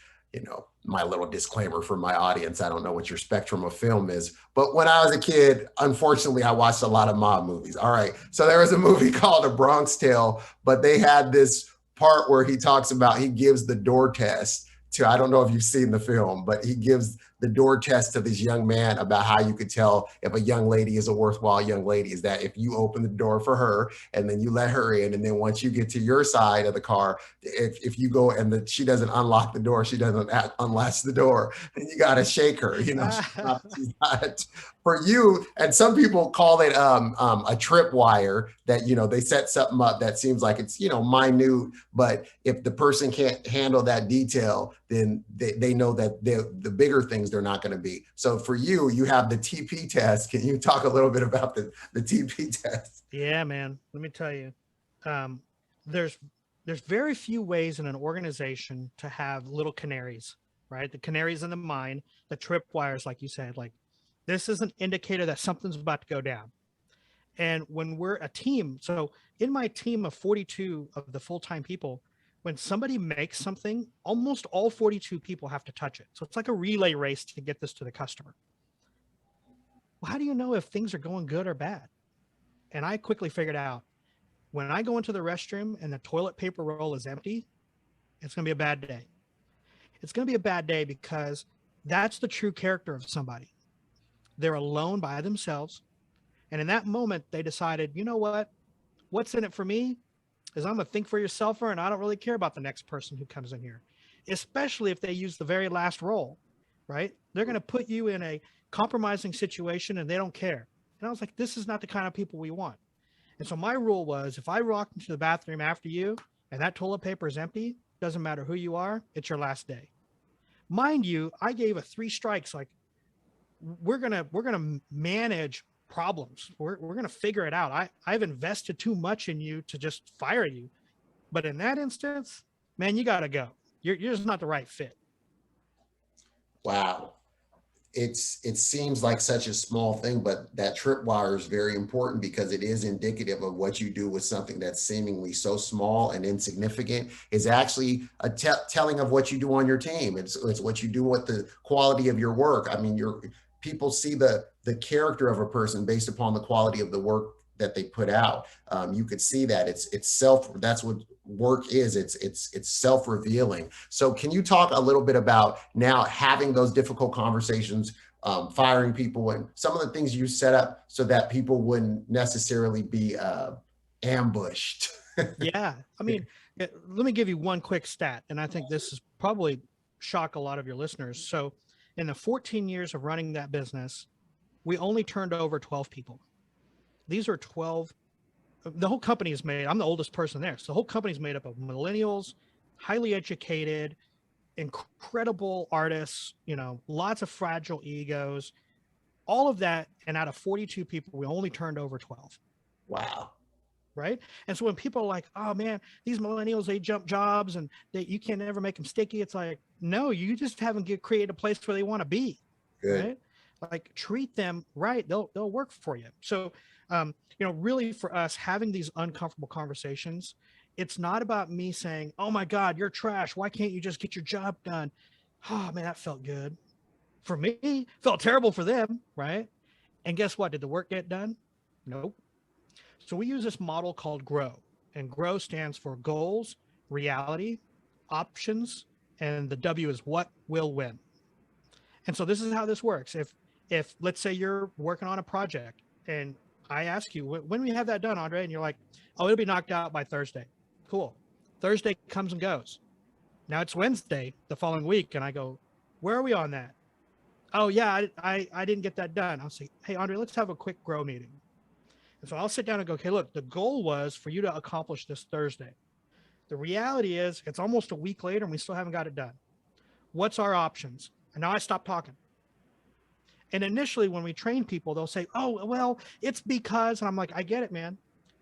my little disclaimer for my audience, I don't know what your spectrum of film is, but when I was a kid, unfortunately, I watched a lot of mob movies. All right. So there was a movie called A Bronx Tale, but they had this part where he gives the door test to, I don't know if you've seen the film, but he gives the door test to this young man about how you could tell if a young lady is a worthwhile young lady, is that if you open the door for her and then you let her in, and then once you get to your side of the car, if you go and she doesn't unlock the door, she doesn't unlatch the door, and you got to shake her, she's not for you. And some people call it a tripwire that, they set something up that seems like it's, minute, but if the person can't handle that detail, then they know that the bigger things they're not going to be. So for you have the TP test. Can you talk a little bit about the TP test? Yeah, man. Let me tell you, there's very few ways in an organization to have little canaries, right? The canaries in the mine, the tripwires, like you said, like this is an indicator that something's about to go down. And when we're a team, so in my team of 42 of the full-time people, when somebody makes something, almost all 42 people have to touch it. So it's like a relay race to get this to the customer. Well, how do you know if things are going good or bad? And I quickly figured out, when I go into the restroom and the toilet paper roll is empty, it's going to be a bad day. It's going to be a bad day because that's the true character of somebody. They're alone by themselves. And in that moment, they decided, you know what? What's in it for me is I'm a think for yourselfer, and I don't really care about the next person who comes in here, especially if they use the very last roll, right? They're going to put you in a compromising situation and they don't care. And I was like, this is not the kind of people we want. And so my rule was, if I walk into the bathroom after you and that toilet paper is empty, doesn't matter who you are, it's your last day. Mind you, I gave a 3 strikes, like we're gonna manage problems. We're gonna figure it out. I've invested too much in you to just fire you. But in that instance, man, you gotta go. You're just not the right fit. Wow. It seems like such a small thing, but that tripwire is very important because it is indicative of what you do with something that's seemingly so small and insignificant. Is actually a telling of what you do on your team. It's what you do with the quality of your work. I mean, people see the character of a person based upon the quality of the work that they put out. You could see that that's what work is. It's self-revealing. So can you talk a little bit about now having those difficult conversations, firing people, and some of the things you set up so that people wouldn't necessarily be ambushed? Yeah. I mean, let me give you one quick stat. And I think this is probably shock a lot of your listeners. So in the 14 years of running that business, we only turned over 12 people. These are 12. The whole company is made, I'm the oldest person there. So the whole company is made up of millennials, highly educated, incredible artists, lots of fragile egos, all of that. And out of 42 people, we only turned over 12. Wow. Right. And so when people are like, oh man, these millennials, they jump jobs and you can never make them sticky. It's like, no, you just haven't created a place where they want to be. Good. Right. Like treat them right. They'll work for you. So, really for us having these uncomfortable conversations, it's not about me saying, oh my God, you're trash. Why can't you just get your job done? Oh man, that felt good. For me, felt terrible for them. Right. And guess what? Did the work get done? Nope. So we use this model called GROW, and GROW stands for goals, reality, options, and the W is what will win. And so this is how this works. If let's say you're working on a project and I ask you, when we have that done, Andre? And you're like, oh, it'll be knocked out by Thursday. Cool. Thursday comes and goes. Now it's Wednesday the following week. And I go, where are we on that? Oh yeah, I didn't get that done. I'll say, hey, Andre, let's have a quick GROW meeting. And so I'll sit down and go, okay, look, the goal was for you to accomplish this Thursday. The reality is it's almost a week later and we still haven't got it done. What's our options? And now I stop talking. And initially when we train people, they'll say, oh, well, it's because, and I'm like, I get it, man.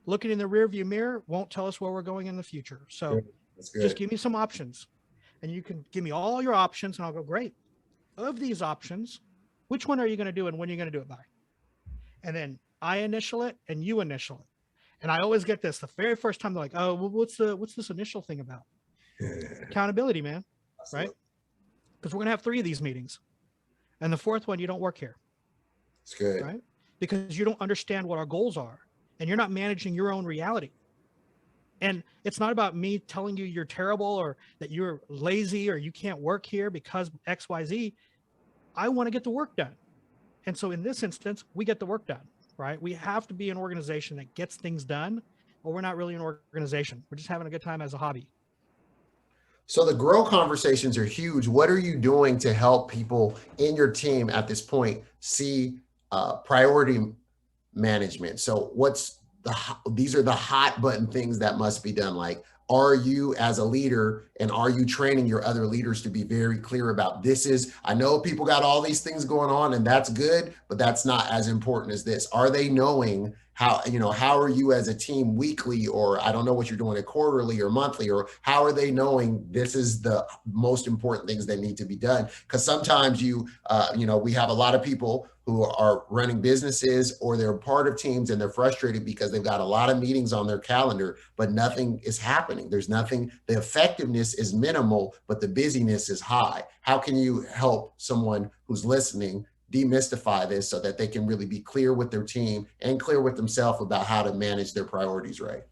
Looking in the rearview mirror won't tell us where we're going in the future. So just give me some options and you can give me all your options and I'll go, great. Of these options, which one are you going to do and when are you going to do it by? And then I initial it and you initial it. And I always get this the very first time. They're like, oh, well, what's this initial thing about? Accountability, man. Right? Because we're going to have 3 of these meetings. And the 4th one, you don't work here. It's good. Right? Because you don't understand what our goals are and you're not managing your own reality. And it's not about me telling you you're terrible or that you're lazy or you can't work here because X, Y, Z. I want to get the work done. And so in this instance, we get the work done, right? We have to be an organization that gets things done, or we're not really an organization. We're just having a good time as a hobby. So the GROW conversations are huge. What are you doing to help people in your team at this point see priority management? So these are the hot button things that must be done. Like, are you as a leader and are you training your other leaders to be very clear about I know people got all these things going on and that's good, but that's not as important as this. Are they knowing how are you as a team weekly, or I don't know what you're doing at quarterly or monthly, or how are they knowing this is the most important things that need to be done? Because sometimes we have a lot of people who are running businesses, or they're part of teams and they're frustrated because they've got a lot of meetings on their calendar, but nothing is happening. There's nothing, the effectiveness is minimal, but the busyness is high. How can you help someone who's listening demystify this so that they can really be clear with their team and clear with themselves about how to manage their priorities right?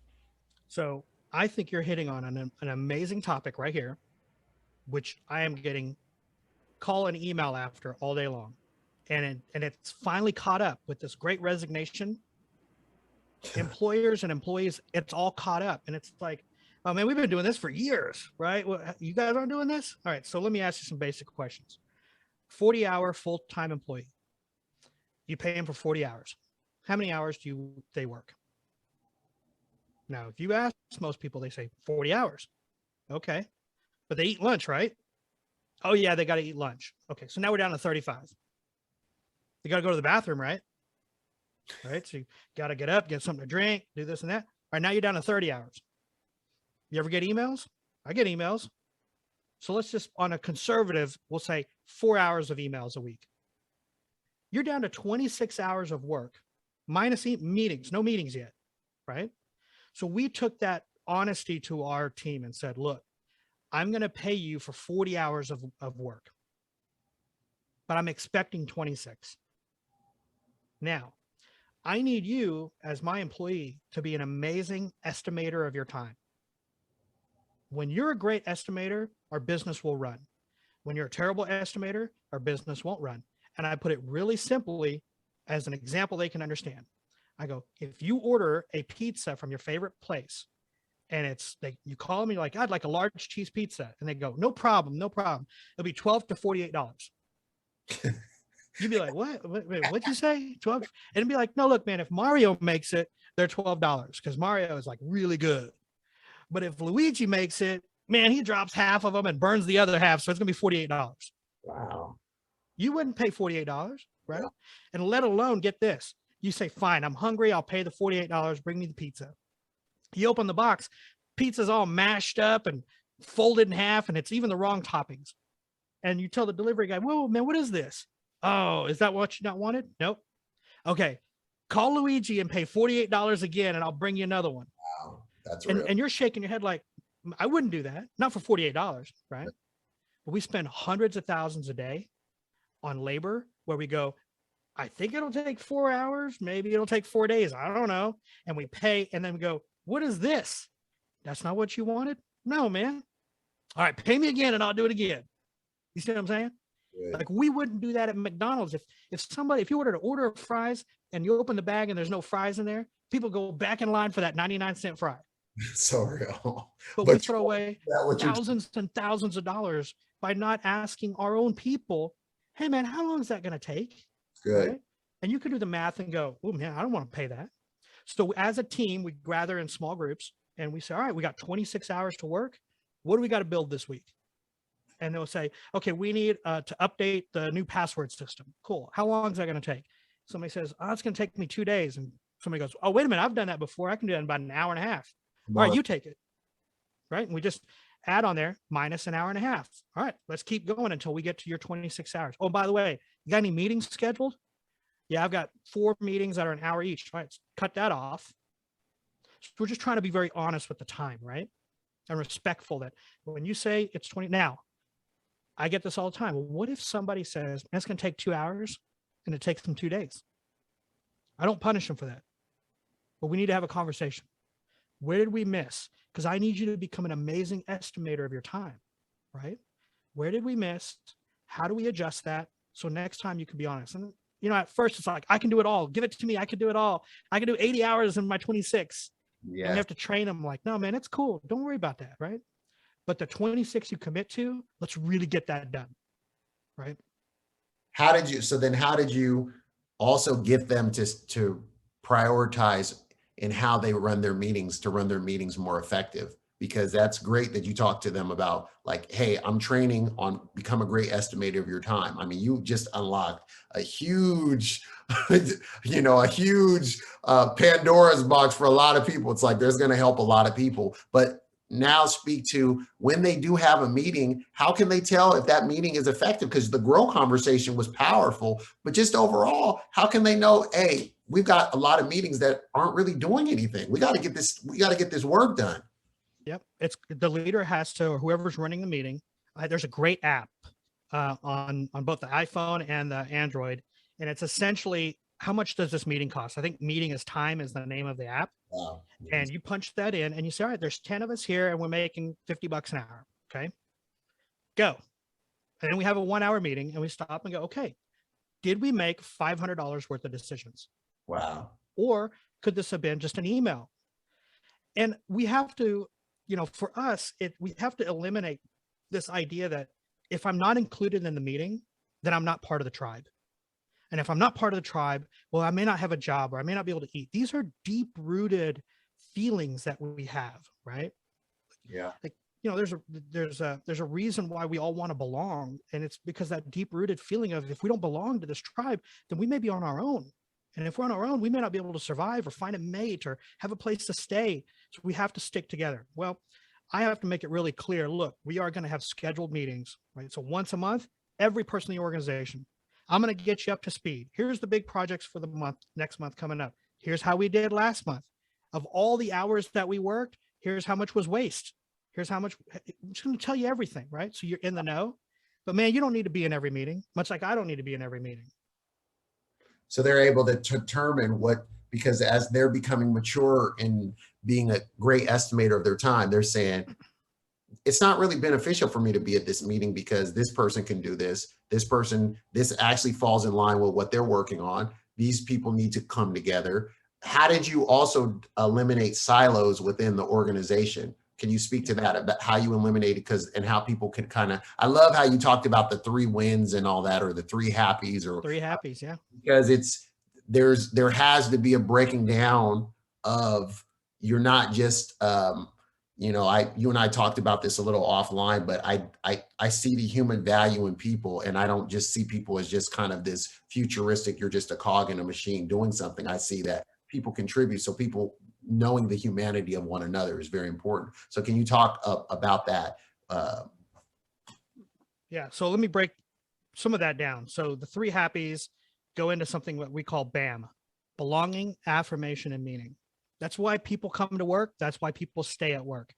So I think you're hitting on an amazing topic right here, which I am getting call and email after all day long. And it's finally caught up with this great resignation. Employers and employees, it's all caught up. And it's like, oh man, we've been doing this for years, right? Well, you guys aren't doing this? All right, so let me ask you some basic questions. 40-hour full-time employee. You pay them for 40 hours. How many hours do they work? Now, if you ask most people, they say 40 hours. Okay. But they eat lunch, right? Oh yeah, they got to eat lunch. Okay. So now we're down to 35. You got to go to the bathroom, right? All right. So you got to get up, get something to drink, do this and that. All right. Now you're down to 30 hours. You ever get emails? I get emails. So let's just, on a conservative, we'll say 4 hours of emails a week. You're down to 26 hours of work, minus meetings, no meetings yet, right? So we took that honesty to our team and said, look, I'm going to pay you for 40 hours of work, but I'm expecting 26. Now, I need you as my employee to be an amazing estimator of your time. When you're a great estimator, our business will run. When you're a terrible estimator, our business won't run. And I put it really simply as an example they can understand. I go, if you order a pizza from your favorite place and you call me like, I'd like a large cheese pizza. And they go, no problem, no problem. It'll be $12 to $48. You'd be like, what? Wait, what'd you say? 12? And it'd be like, no, look, man, if Mario makes it, they're $12 because Mario is like really good. But if Luigi makes it, man, he drops half of them and burns the other half. So it's going to be $48. Wow. You wouldn't pay $48, right? Yeah. And let alone, get this. You say, fine, I'm hungry. I'll pay the $48. Bring me the pizza. You open the box. Pizza's all mashed up and folded in half, and it's even the wrong toppings. And you tell the delivery guy, whoa, man, what is this? Oh, is that what you not wanted? Nope. Okay. Call Luigi and pay $48 again, and I'll bring you another one. Wow. That's real. And you're shaking your head like, I wouldn't do that. Not for $48, right? But we spend hundreds of thousands a day on labor where we go, I think it'll take 4 hours. Maybe it'll take 4 days. I don't know. And we pay, and then we go, what is this? That's not what you wanted? No, man. All right, pay me again and I'll do it again. You see what I'm saying? Yeah. Like we wouldn't do that at McDonald's. If you ordered an order of fries and you open the bag and there's no fries in there, people go back in line for that 99-cent fry. So real. But we throw away thousands and thousands of dollars by not asking our own people, hey man, how long is that going to take? Good. Right? And you can do the math and go, oh man, I don't want to pay that. So as a team, we gather in small groups and we say, all right, we got 26 hours to work. What do we got to build this week? And they'll say, okay, we need to update the new password system. Cool. How long is that going to take? Somebody says, oh, it's going to take me 2 days. And somebody goes, oh, wait a minute, I've done that before. I can do that in about an hour and a half. All right, you take it. Right. And we just add on there minus an hour and a half. All right, let's keep going until we get to your 26 hours. Oh, by the way, you got any meetings scheduled? Yeah, I've got 4 meetings that are an hour each. All right, let's cut that off. So we're just trying to be very honest with the time, right? And respectful that when you say it's 20, now I get this all the time. Well, what if somebody says that's going to take 2 hours and it takes them 2 days? I don't punish them for that, but we need to have a conversation. Where did we miss? Because I need you to become an amazing estimator of your time, right? Where did we miss? How do we adjust that? So next time you can be honest. And, you know, at first it's like, I can do it all. Give it to me. I can do it all. I can do 80 hours in my 26. Yeah. And you have to train them like, no, man, it's cool. Don't worry about that, right? But the 26 you commit to, let's really get that done, right? How did you also get them to prioritize in how they run their meetings, to run their meetings more effective? because that's great that you talk to them about like, hey, I'm training on become a great estimator of your time. I mean, you just unlocked a huge, a huge Pandora's box for a lot of people. It's like, there's going to help a lot of people. But now speak to when they do have a meeting, how can they tell if that meeting is effective? Because the grow conversation was powerful, but just overall, how can they know, hey, we've got a lot of meetings that aren't really doing anything. We got to get this work done. Yep. It's the leader has to, or whoever's running the meeting. There's a great app on both the iPhone and the Android. And it's essentially, how much does this meeting cost? I think meeting is time is the name of the app. Wow. And you punch that in and you say, all right, there's 10 of us here and we're making $50 an hour. Okay, go. And then we have a 1 hour meeting and we stop and go, okay, did we make $500 worth of decisions? Wow. Or could this have been just an email? And we have to, for us, we have to eliminate this idea that if I'm not included in the meeting, then I'm not part of the tribe. And if I'm not part of the tribe, well, I may not have a job or I may not be able to eat. These are deep-rooted feelings that we have, right? Yeah. Like, there's a reason why we all want to belong. And it's because that deep-rooted feeling of, if we don't belong to this tribe, then we may be on our own. And if we're on our own, we may not be able to survive or find a mate or have a place to stay. So we have to stick together. Well, I have to make it really clear. Look, we are going to have scheduled meetings, right? So once a month, every person in the organization, I'm going to get you up to speed. Here's the big projects for the month, next month coming up. Here's how we did last month. Of all the hours that we worked, here's how much was waste. Here's how much, I'm just going to tell you everything, right? So you're in the know. But man, you don't need to be in every meeting, much like I don't need to be in every meeting. So they're able to determine because as they're becoming mature and being a great estimator of their time, they're saying, it's not really beneficial for me to be at this meeting because this person can do this. This actually falls in line with what they're working on. These people need to come together. How did you also eliminate silos within the organization? Can you speak to that about how you eliminated and how people can I love how you talked about the 3 wins and all that, or the 3 happies, or 3 happies. Yeah. Because there has to be a breaking down of, you're not just, you and I talked about this a little offline, but I see the human value in people, and I don't just see people as just kind of this futuristic, you're just a cog in a machine doing something. I see that people contribute. So people knowing the humanity of one another is very important. So can you talk about that? Yeah. So let me break some of that down. So the 3 happies go into something what we call BAM: belonging, affirmation, and meaning. That's why people come to work. That's why people stay at work.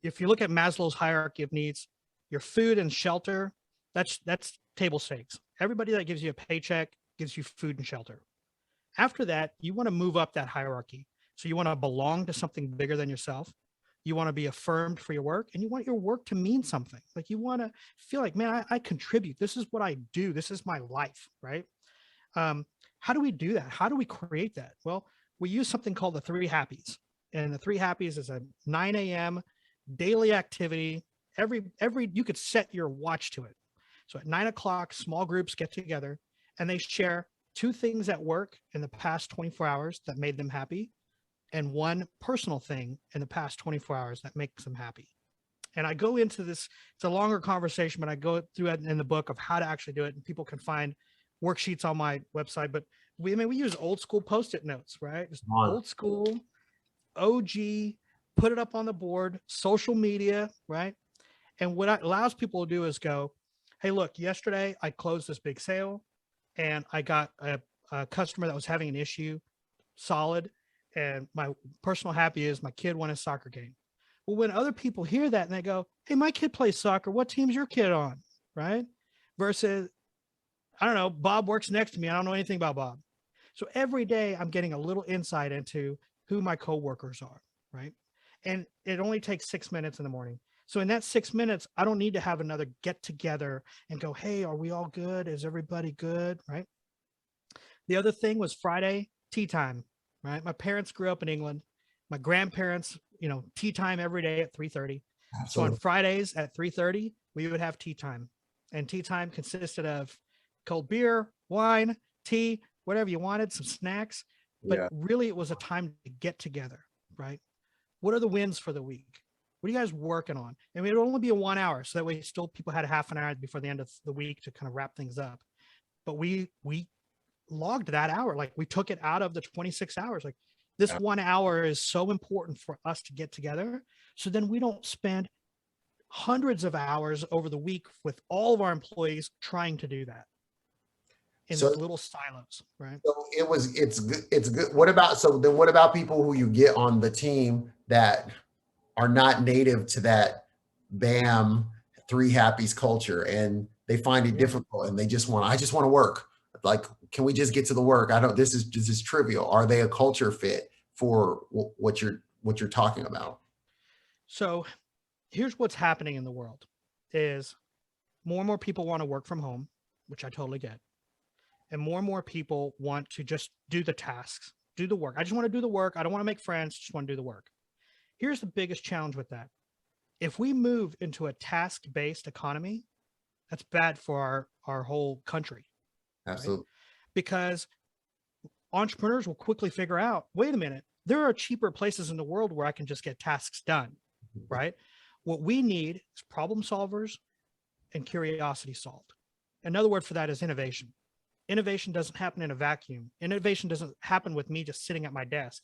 If you look at Maslow's hierarchy of needs, your food and shelter, that's table stakes. Everybody that gives you a paycheck gives you food and shelter. After that, you want to move up that hierarchy. So you want to belong to something bigger than yourself. You want to be affirmed for your work, and you want your work to mean something. Like, you want to feel like, man, I contribute. This is what I do. This is my life, right? How do we do that? How do we create that? Well, we use something called the 3 happies. And the 3 happies is a 9 a.m. daily activity. You could set your watch to it. So at 9 o'clock, small groups get together and they share 2 things at work in the past 24 hours that made them happy, and 1 personal thing in the past 24 hours that makes them happy. And I go into this, it's a longer conversation, but I go through it in the book of how to actually do it. And people can find worksheets on my website, but we use old school Post-it notes, right? Just old school, OG, put it up on the board, social media, right? And what it allows people to do is go, hey, look, yesterday I closed this big sale and I got a customer that was having an issue, solid. And my personal happy is my kid won a soccer game. Well, when other people hear that and they go, hey, my kid plays soccer, what team's your kid on, right? Versus, I don't know, Bob works next to me, I don't know anything about Bob. So every day I'm getting a little insight into who my coworkers are, right? And it only takes 6 minutes in the morning. So in that 6 minutes, I don't need to have another get together and go, hey, are we all good? Is everybody good, right? The other thing was Friday tea time, right? My parents grew up in England. My grandparents, tea time every day at 3:30. So on Fridays at 3:30, we would have tea time. And tea time consisted of cold beer, wine, tea, whatever you wanted, some snacks. But really, it was a time to get together, right? What are the wins for the week? What are you guys working on? And it would only be a 1 hour. So that way still people had a half an hour before the end of the week to kind of wrap things up. But we logged that hour. Like we took it out of the 26 hours. Like this 1 hour is so important for us to get together. So then we don't spend hundreds of hours over the week with all of our employees trying to do that in little silos, right? So it's good. What about people who you get on the team that are not native to that BAM Three Happies culture, and they find it difficult, and I just want to work. Like, can we just get to the work? This is trivial. Are they a culture fit for what you're talking about? So here's what's happening in the world is more and more people want to work from home, which I totally get. And more people want to just do the tasks, do the work. I just want to do the work. I don't want to make friends, just want to do the work. Here's the biggest challenge with that. If we move into a task-based economy, that's bad for our whole country. Absolutely. Right? Because entrepreneurs will quickly figure out, wait a minute, there are cheaper places in the world where I can just get tasks done, right? What we need is problem solvers and curiosity solved. Another word for that is innovation. Innovation doesn't happen in a vacuum. Innovation doesn't happen with me just sitting at my desk,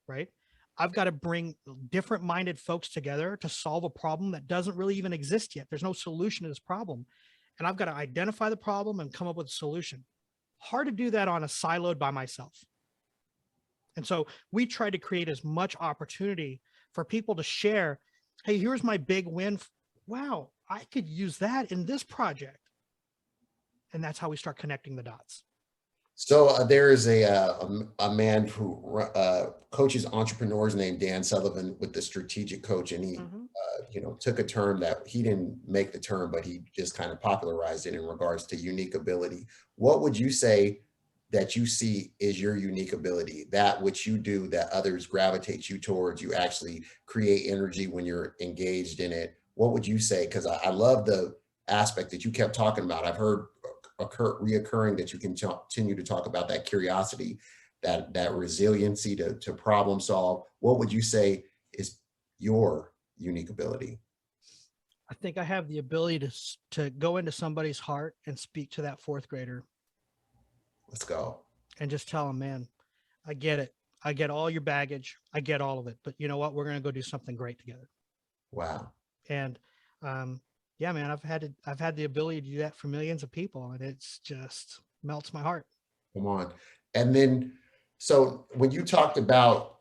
right? I've got to bring different minded folks together to solve a problem that doesn't really even exist yet. There's no solution to this problem. And I've got to identify the problem and come up with a solution. Hard to do that on a siloed by myself. And so we try to create as much opportunity for people to share, hey, here's my big win. Wow, I could use that in this project. And that's how we start connecting the dots. So there is a man who coaches entrepreneurs named Dan Sullivan with the Strategic Coach, and he took a term that he didn't make the term, but he just kind of popularized it in regards to unique ability. What would you say that you see is your unique ability, that which you do that others gravitate you towards? You actually create energy when you're engaged in it. What would you say? Because I love the aspect that you kept talking about. I've heard reoccurring that you continue to talk about that curiosity, that resiliency to problem solve. What would you say is your unique ability? I think I have the ability to go into somebody's heart and speak to that fourth grader. Let's go. And just tell them, man, I get it. I get all your baggage. I get all of it. But you know what? We're going to go do something great together. Wow. And yeah, man, I've had the ability to do that for millions of people, and it's just melts my heart. Come on. And then, so when you talked about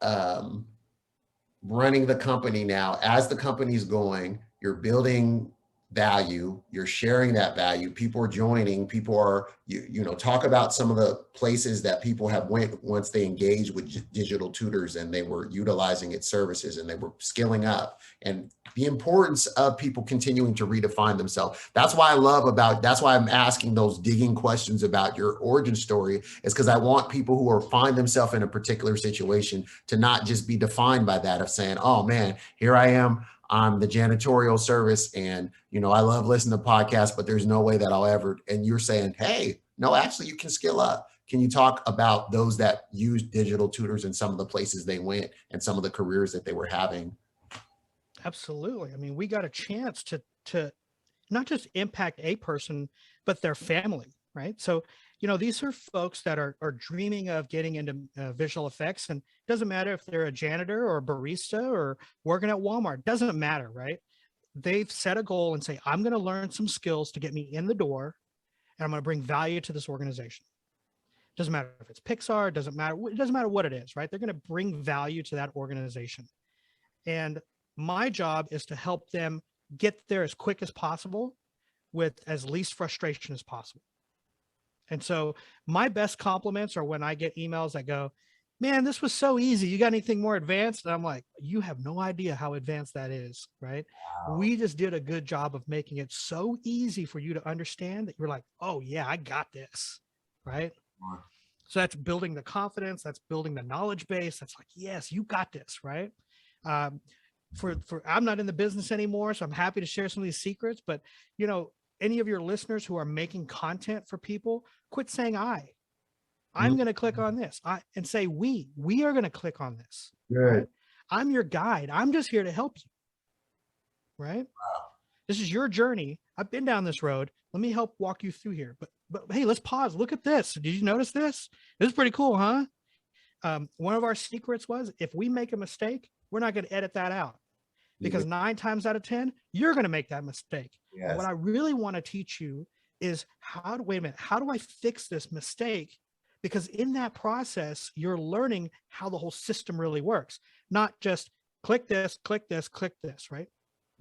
running the company now, as the company's going, you're building value, you're sharing that value, people are joining, people are, talk about some of the places that people have went once they engaged with Digital Tutors and they were utilizing its services and they were skilling up, and the importance of people continuing to redefine themselves. That's why I'm asking those digging questions about your origin story, is because I want people who find themselves in a particular situation to not just be defined by that of saying, oh man, here I am, I'm the janitorial service, and I love listening to podcasts, but there's no way that I'll ever. And you're saying, hey, no, actually you can skill up. Can you talk about those that use Digital Tutors and some of the places they went and some of the careers that they were having? Absolutely. I mean, we got a chance to not just impact a person, but their family, right? So, these are folks that are dreaming of getting into visual effects, and it doesn't matter if they're a janitor or a barista or working at Walmart, it doesn't matter, right? They've set a goal and say, I'm going to learn some skills to get me in the door, and I'm going to bring value to this organization. It doesn't matter if it's Pixar, it doesn't matter what it is, right? They're going to bring value to that organization. And my job is to help them get there as quick as possible with as least frustration as possible. And so my best compliments are when I get emails that go, man, this was so easy. You got anything more advanced? And I'm like, you have no idea how advanced that is, right? Wow. We just did a good job of making it so easy for you to understand that you're like, oh yeah, I got this, right? Wow. So that's building the confidence, that's building the knowledge base. That's like, yes, you got this, right? For I'm not in the business anymore, so I'm happy to share some of these secrets, but any of your listeners who are making content for people, quit saying I'm going to click on this and say we are going to click on this. Right? I'm your guide. I'm just here to help you. Right? Wow. This is your journey. I've been down this road. Let me help walk you through here. But hey, let's pause. Look at this. Did you notice this? This is pretty cool, huh? One of our secrets was if we make a mistake, we're not going to edit that out, because 9 times out of 10, you're going to make that mistake. Yes. What I really want to teach you is how do I fix this mistake? Because in that process, you're learning how the whole system really works, not just click this, right?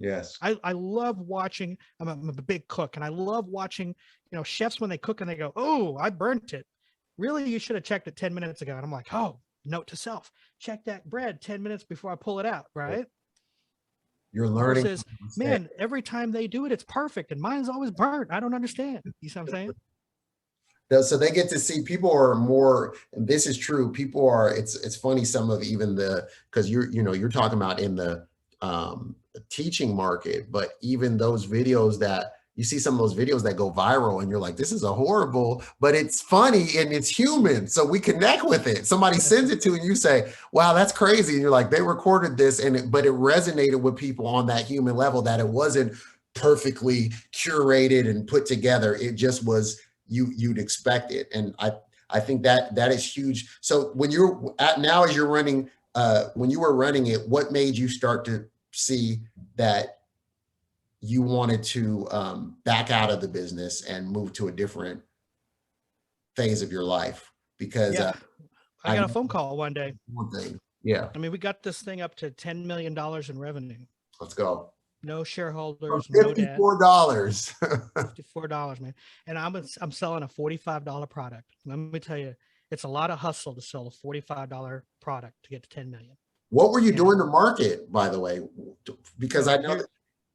Yes. I love watching. I'm a big cook, and I love watching, chefs when they cook and they go, "Oh, I burnt it." Really, you should have checked it 10 minutes ago. And I'm like, "Oh, note to self, check that bread 10 minutes before I pull it out." Right? You're learning. Versus, man, every time they do it, it's perfect, and mine's always burnt. I don't understand. You see what I'm saying? So they get to see, people are more, and this is true. People are, it's funny, some of even because you're talking about in the teaching market, but even those videos that you see, some of those videos that go viral and you're like, this is a horrible, but it's funny and it's human. So we connect with it. Somebody sends it to you and you say, wow, that's crazy. And you're like, they recorded this but it resonated with people on that human level, that it wasn't perfectly curated and put together. It just was, you'd expect it. And I think that is huge. So when you're now, as you're running, when you were running it, what made you start to see that you wanted to back out of the business and move to a different phase of your life? Because I got a phone call one day. One thing. Yeah. I mean, we got this thing up to $10 million in revenue. Let's go. No shareholders, $54. $54, man. And I'm selling a $45 product. Let me tell you, it's a lot of hustle to sell a $45 product to get to 10 million. What were you doing to market, by the way? Because I know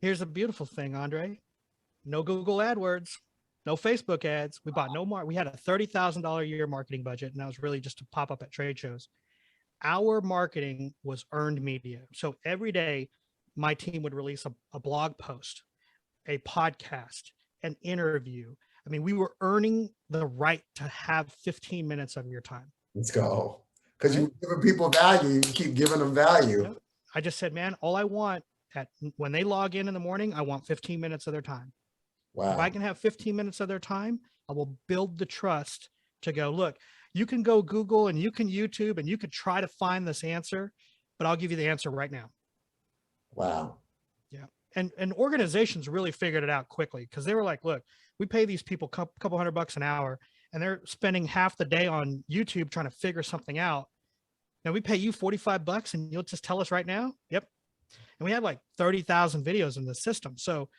here's a beautiful thing, Andre. No Google AdWords, no Facebook ads. We bought no more. We had a $30,000 a year marketing budget, and that was really just to pop up at trade shows. Our marketing was earned media. So every day, my team would release a blog post, a podcast, an interview. I mean, we were earning the right to have 15 minutes of your time. Let's go. Because you're giving people value, you keep giving them value. Yep. I just said, man, all I want when they log in the morning, I want 15 minutes of their time. Wow. If I can have 15 minutes of their time, I will build the trust to go, look, you can go Google and you can YouTube and you could try to find this answer, but I'll give you the answer right now. Wow. Yeah. And organizations really figured it out quickly, because they were like, look, we pay these people a couple $100 an hour, and they're spending half the day on YouTube trying to figure something out. Now we pay you $45 and you'll just tell us right now. Yep. And we had like 30,000 videos in the system. So,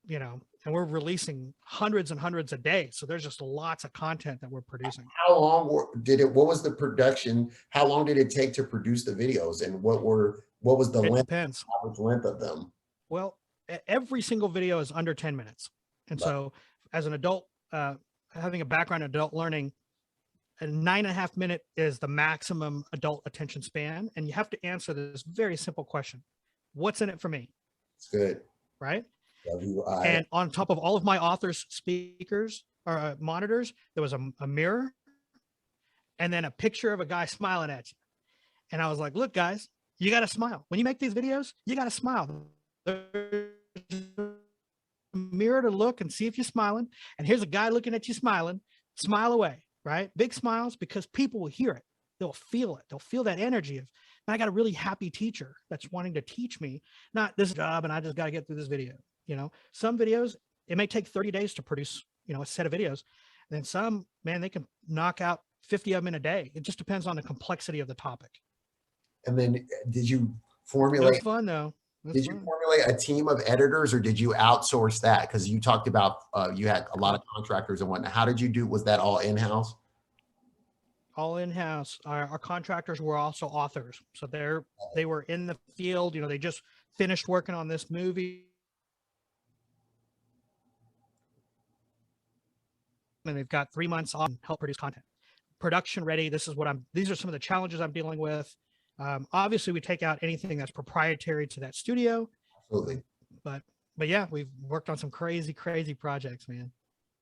and we're releasing hundreds and hundreds a day. So there's just lots of content that we're producing. How long what was the production? How long did it take to produce the videos? And what was the average length of them? Well, every single video is under 10 minutes. And so as an adult, having a background in adult learning, a 9.5 minute is the maximum adult attention span. And you have to answer this very simple question. What's in it for me? It's good. Right? And on top of all of my authors' speakers or monitors, there was a mirror and then a picture of a guy smiling at you. And I was like, look, guys, you got to smile. When you make these videos, you got to smile. There's a mirror to look and see if you're smiling. And here's a guy looking at you smiling. Smile away, right? Big smiles, because people will hear it. They'll feel it. They'll feel that energy of, I got a really happy teacher that's wanting to teach me, not this job, and I just got to get through this video. Some videos, it may take 30 days to produce, a set of videos. And then some, man, they can knock out 50 of them in a day. It just depends on the complexity of the topic. And then did you formulate? It was fun though. Did you formulate a team of editors, or did you outsource that? Because you talked about you had a lot of contractors and whatnot. How did you do? Was that all in-house? All in-house. Our contractors were also authors, so they were in the field. They just finished working on this movie, and they've got 3 months on to help produce content. Production ready. These are some of the challenges I'm dealing with. Obviously, we take out anything that's proprietary to that studio. Absolutely. But yeah, we've worked on some crazy projects, man.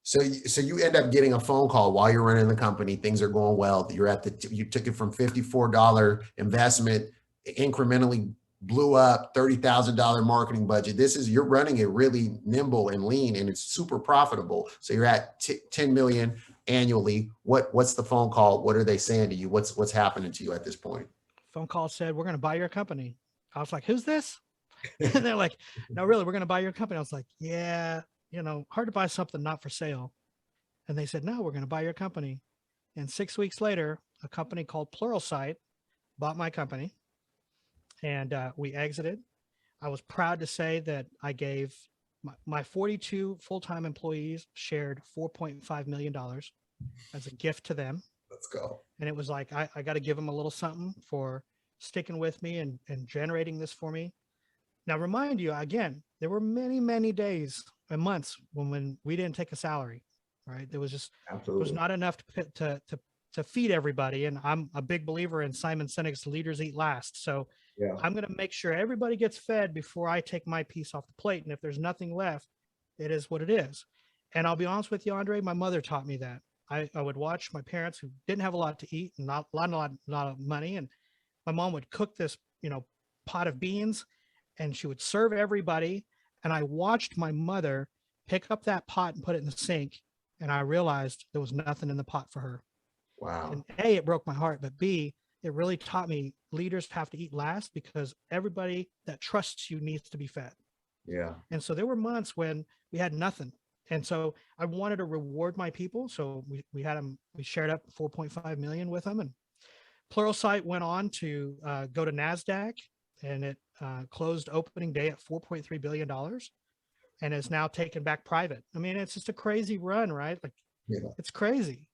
So you end up getting a phone call while you're running the company. Things are going well. You took it from $54 investment incrementally blew up $30,000 marketing budget. You're running it really nimble and lean, and it's super profitable. So you're at 10 million annually. What's the phone call? What are they saying to you? What's happening to you at this point? Phone call said, we're going to buy your company. I was like, who's this? And they're like, no, really, we're going to buy your company. I was like, yeah, hard to buy something not for sale. And they said, no, we're going to buy your company. And 6 weeks later, a company called Pluralsight bought my company, and we exited. I was proud to say that I gave my 42 full-time employees shared $4.5 million as a gift to them. Let's go. And it was like, I got to give them a little something for sticking with me and generating this for me. Now, remind you, again, there were many, many days and months when we didn't take a salary, right? There was just, Absolutely. it was not enough to feed everybody. And I'm a big believer in Simon Sinek's leaders eat last. So yeah, I'm going to make sure everybody gets fed before I take my piece off the plate. And if there's nothing left, it is what it is. And I'll be honest with you, Andre, my mother taught me that. I would watch my parents who didn't have a lot to eat and not a lot of money. And my mom would cook this, pot of beans, and she would serve everybody. And I watched my mother pick up that pot and put it in the sink. And I realized there was nothing in the pot for her. Wow. And A, it broke my heart, but B, it really taught me leaders have to eat last, because everybody that trusts you needs to be fed. Yeah. And so there were months when we had nothing. And so I wanted to reward my people. So we shared up 4.5 million with them. And Pluralsight went on to go to NASDAQ, and it closed opening day at $4.3 billion and is now taken back private. I mean, it's just a crazy run, right? Like, yeah. It's crazy.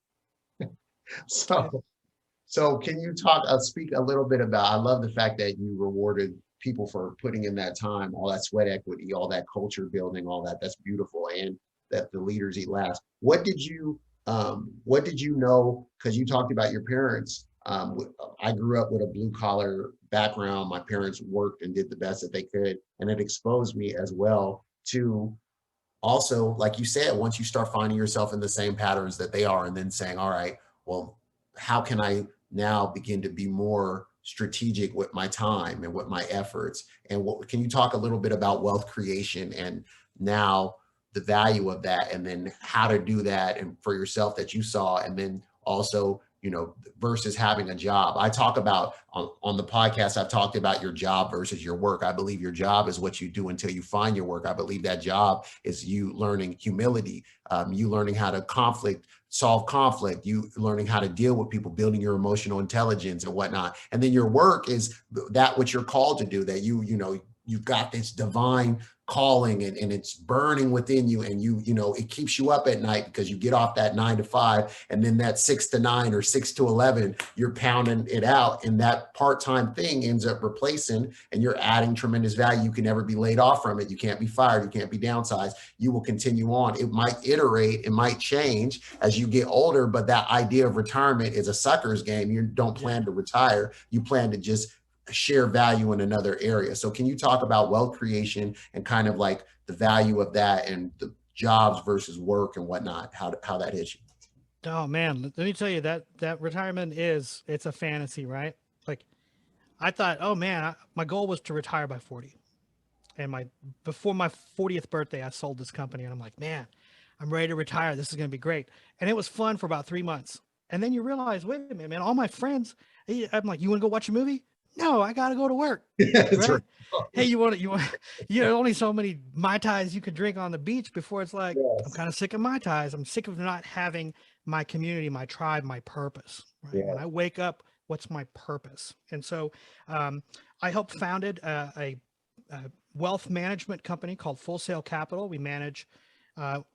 So can you speak a little bit about, I love the fact that you rewarded people for putting in that time, all that sweat equity, all that culture building, all that. That's beautiful. And that the leaders eat last. What did you know? Because you talked about your parents. I grew up with a blue collar background. My parents worked and did the best that they could. And it exposed me as well to also, like you said, once you start finding yourself in the same patterns that they are, and then saying, all right, well, how can I now begin to be more strategic with my time and with my efforts? And can you talk a little bit about wealth creation and now the value of that, and then how to do that and for yourself that you saw, and then also, versus having a job? I talk about on the podcast, I've talked about your job versus your work. I believe your job is what you do until you find your work. I believe that job is you learning humility, you learning how to solve conflict, you learning how to deal with people, building your emotional intelligence and whatnot. And then your work is that what you're called to do, that you've got this divine calling and it's burning within you, and it keeps you up at night because you get off that 9 to 5, and then that 6 to 9 or 6 to 11, you're pounding it out, and that part-time thing ends up replacing, and you're adding tremendous value. You can never be laid off from it. You can't be fired. You can't be downsized. You will continue on. It might iterate, it might change as you get older, but that idea of retirement is a sucker's game. You don't plan to retire. You plan to just share value in another area. So can you talk about wealth creation and kind of like the value of that and the jobs versus work and whatnot, how that hits you? Oh man, let me tell you that retirement it's a fantasy, right? Like I thought, oh man, my goal was to retire by 40. And before my 40th birthday, I sold this company, and I'm like, man, I'm ready to retire. This is going to be great. And it was fun for about 3 months. And then you realize, wait a minute, man, all my friends, I'm like, you want to go watch a movie? No, I got to go to work. Right? Hey, you know, only so many Mai Tais you could drink on the beach before it's like, yes. I'm kind of sick of Mai Tais. I'm sick of not having my community, my tribe, my purpose. Right? Yeah. When I wake up, what's my purpose? And so I helped founded a wealth management company called Full Sail Capital. We manage,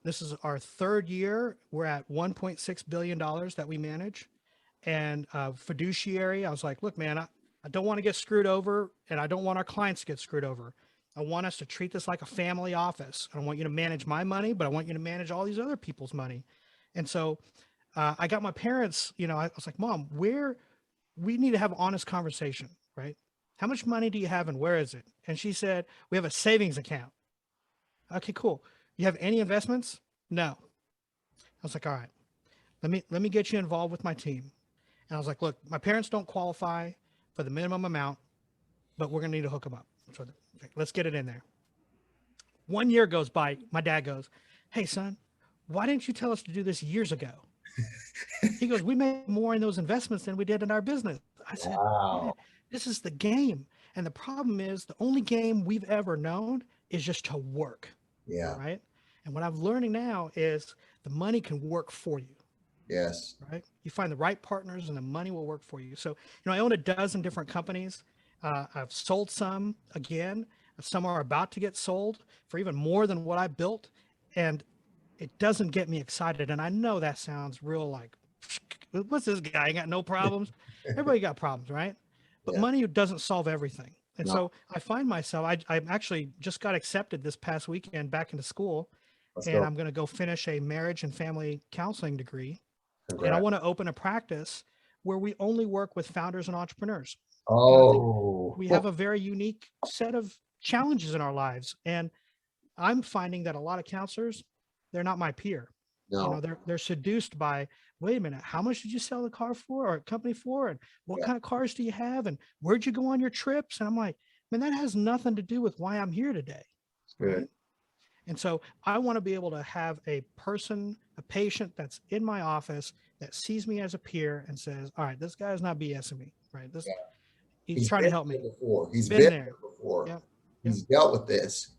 this is our 3rd year. We're at $1.6 billion that we manage. And fiduciary, I was like, look, man, I don't want to get screwed over, and I don't want our clients to get screwed over. I want us to treat this like a family office. I don't want you to manage my money, but I want you to manage all these other people's money. And so I got my parents, I was like, Mom, we need to have an honest conversation, right? How much money do you have and where is it? And she said, we have a savings account. Okay, cool. You have any investments? No. I was like, all right, let me get you involved with my team. And I was like, look, my parents don't qualify for the minimum amount. but we're going to need to hook them up. So okay, let's get it in there. 1 year goes by. My dad goes, "Hey son, why didn't you tell us to do this years ago?" He goes, "We made more in those investments than we did in our business." I said, "Man, Wow. this is the game." And the problem is the only game we've ever known is just to work. Yeah. Right. And what I'm learning now is the money can work for you. Yes. Right. You find the right partners and the money will work for you. So, I own a dozen different companies. I've sold some again. Some are about to get sold for even more than what I built. And it doesn't get me excited. And I know that sounds real like, what's this guy? He got no problems. Everybody got problems, right? But Yeah. money doesn't solve everything. And No. so I find myself, I actually just got accepted this past weekend back into school. Let's And go. I'm going to go finish a marriage and family counseling degree. And I Congrats. want to open a practice where we only work with founders and entrepreneurs. I think Oh, we have a very unique set of challenges in our lives. And I'm finding that a lot of counselors, they're not my peer. no. They're seduced by, wait a minute, how much did you sell the car for or company for? And what kind of cars do you have? And where'd you go on your trips? And I'm like, man, that has nothing to do with why I'm here today. Good. Right. And so I want to be able to have a patient that's in my office that sees me as a peer and says, all right, this guy's not BSing me, right? He's trying to help me. Before. He's Been there before. Yep. He's dealt with this.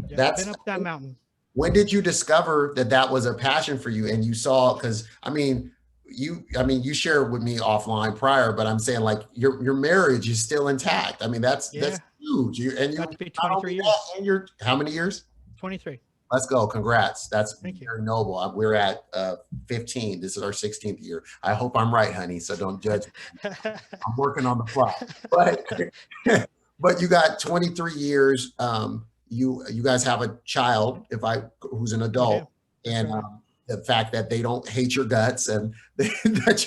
Yep. That's Been up that mountain. When did you discover that that was a passion for you? And you saw, because you shared with me offline prior, but I'm saying like your marriage is still intact. I mean, that's huge. Got to be 23 years. And you're how many years? 23. Let's go. Congrats. That's Thank you. very noble. We're at 15. This is our 16th year. I hope I'm right, honey. So don't judge me. I'm working on the fly. But you got 23 years. You guys have a child, who's an adult, and right. The fact that they don't hate your guts and that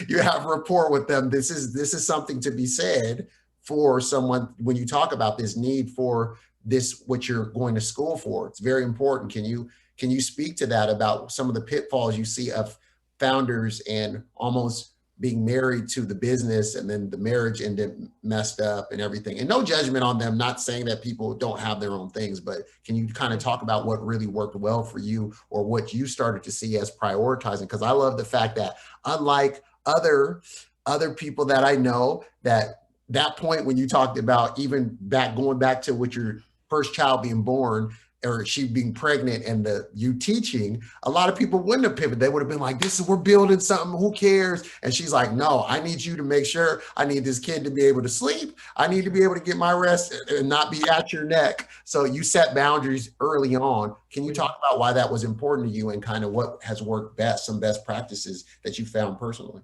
you have rapport with them. This is something to be said for someone when you talk about this need for this, what you're going to school for. It's very important. Can you speak to that about some of the pitfalls you see of founders and almost being married to the business and then the marriage ended messed up and everything? And no judgment on them, not saying that people don't have their own things, but can you kind of talk about what really worked well for you or what you started to see as prioritizing? Because I love the fact that unlike other people that I know, that point when you talked about even going back to with your first child being born or she being pregnant and you teaching, a lot of people wouldn't have pivoted. They would have been like, we're building something, who cares? And she's like, no, I need you to make sure I need this kid to be able to sleep. I need to be able to get my rest and not be at your neck. So you set boundaries early on. Can you talk about why that was important to you and kind of what has worked best, some best practices that you found personally?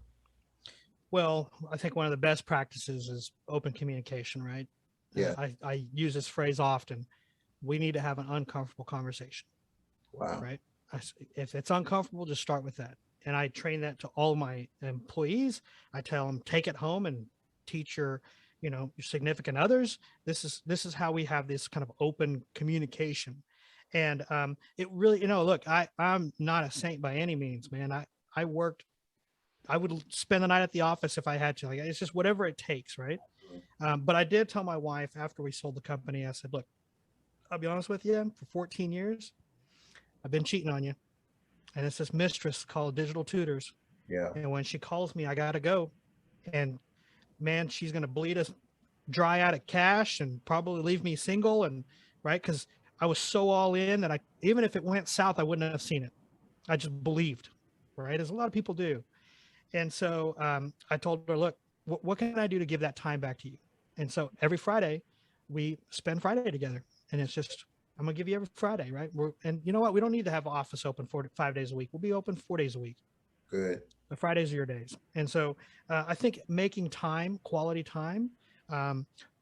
Well, I think one of the best practices is open communication, right? Yeah. I use this phrase often. We need to have an uncomfortable conversation. Wow. Right. If it's uncomfortable, just start with that. And I train that to all my employees. I tell them, take it home and teach your significant others. This is how we have this kind of open communication. And it really, look, I'm not a saint by any means, man. I would spend the night at the office if I had to. Like, it's just whatever it takes, right? But I did tell my wife after we sold the company, I said, look, I'll be honest with you, for 14 years, I've been cheating on you. And it's this mistress called Digital-Tutors. Yeah. And when she calls me, I got to go. And man, she's going to bleed us dry out of cash and probably leave me single. And right. Cause I was so all in that even if it went south, I wouldn't have seen it. I just believed, right? As a lot of people do. And so I told her, look, what can I do to give that time back to you? And so every Friday we spend Friday together. And it's just, I'm going to give you every Friday, right? And you know what? We don't need to have an office open 5 days a week. We'll be open 4 days a week. Good. But Fridays are your days. And so I think making time, quality time,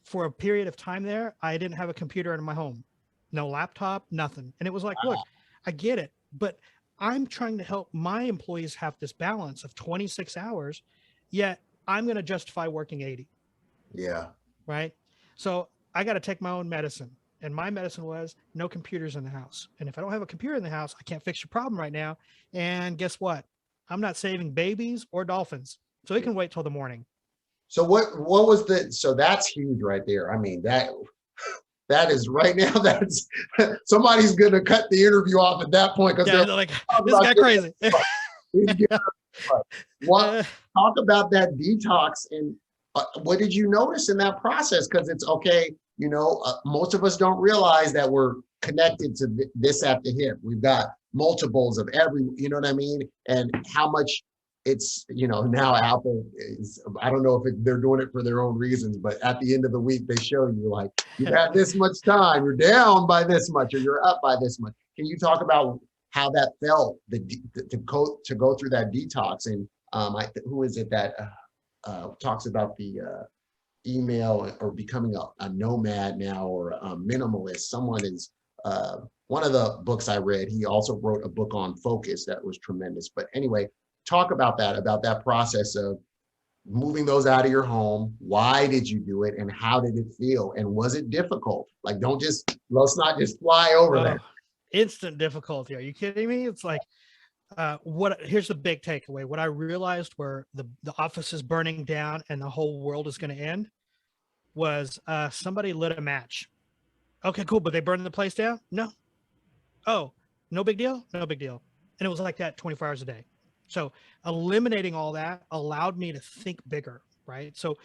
for a period of time there, I didn't have a computer in my home, no laptop, nothing. And it was like, look, I get it, but I'm trying to help my employees have this balance of 26 hours, yet I'm going to justify working 80. Yeah. Right. So I got to take my own medicine. And my medicine was no computers in the house. And if I don't have a computer in the house, I can't fix your problem right now. And guess what? I'm not saving babies or dolphins. So it can wait till the morning. So what was so that's huge right there. I mean, that is right now, that's somebody's gonna cut the interview off at that point because Yeah, they're they're like, talking this about guy crazy. what talk about that detox and what did you notice in that process? Because it's okay, most of us don't realize that we're connected to this at the hip. We've got multiples of every, you know what I mean? And how much it's, now Apple is, I don't know if they're doing it for their own reasons, but at the end of the week, they show you like, you've had this much time, you're down by this much, or you're up by this much. Can you talk about how that felt to go through that detox? And who is it that talks about the email or becoming a nomad now or a minimalist? Someone is one of the books I read, he also wrote a book on focus that was tremendous. But anyway, talk about that process of moving those out of your home. Why did you do it and how did it feel? And was it difficult? Like, let's not just fly over that. Instant difficulty. Are you kidding me? It's like, here's the big takeaway. What I realized where the office is burning down and the whole world is going to end was somebody lit a match. Okay, cool. But they burned the place down? No. Oh, no big deal? No big deal. And it was like that 24 hours a day. So eliminating all that allowed me to think bigger, right? So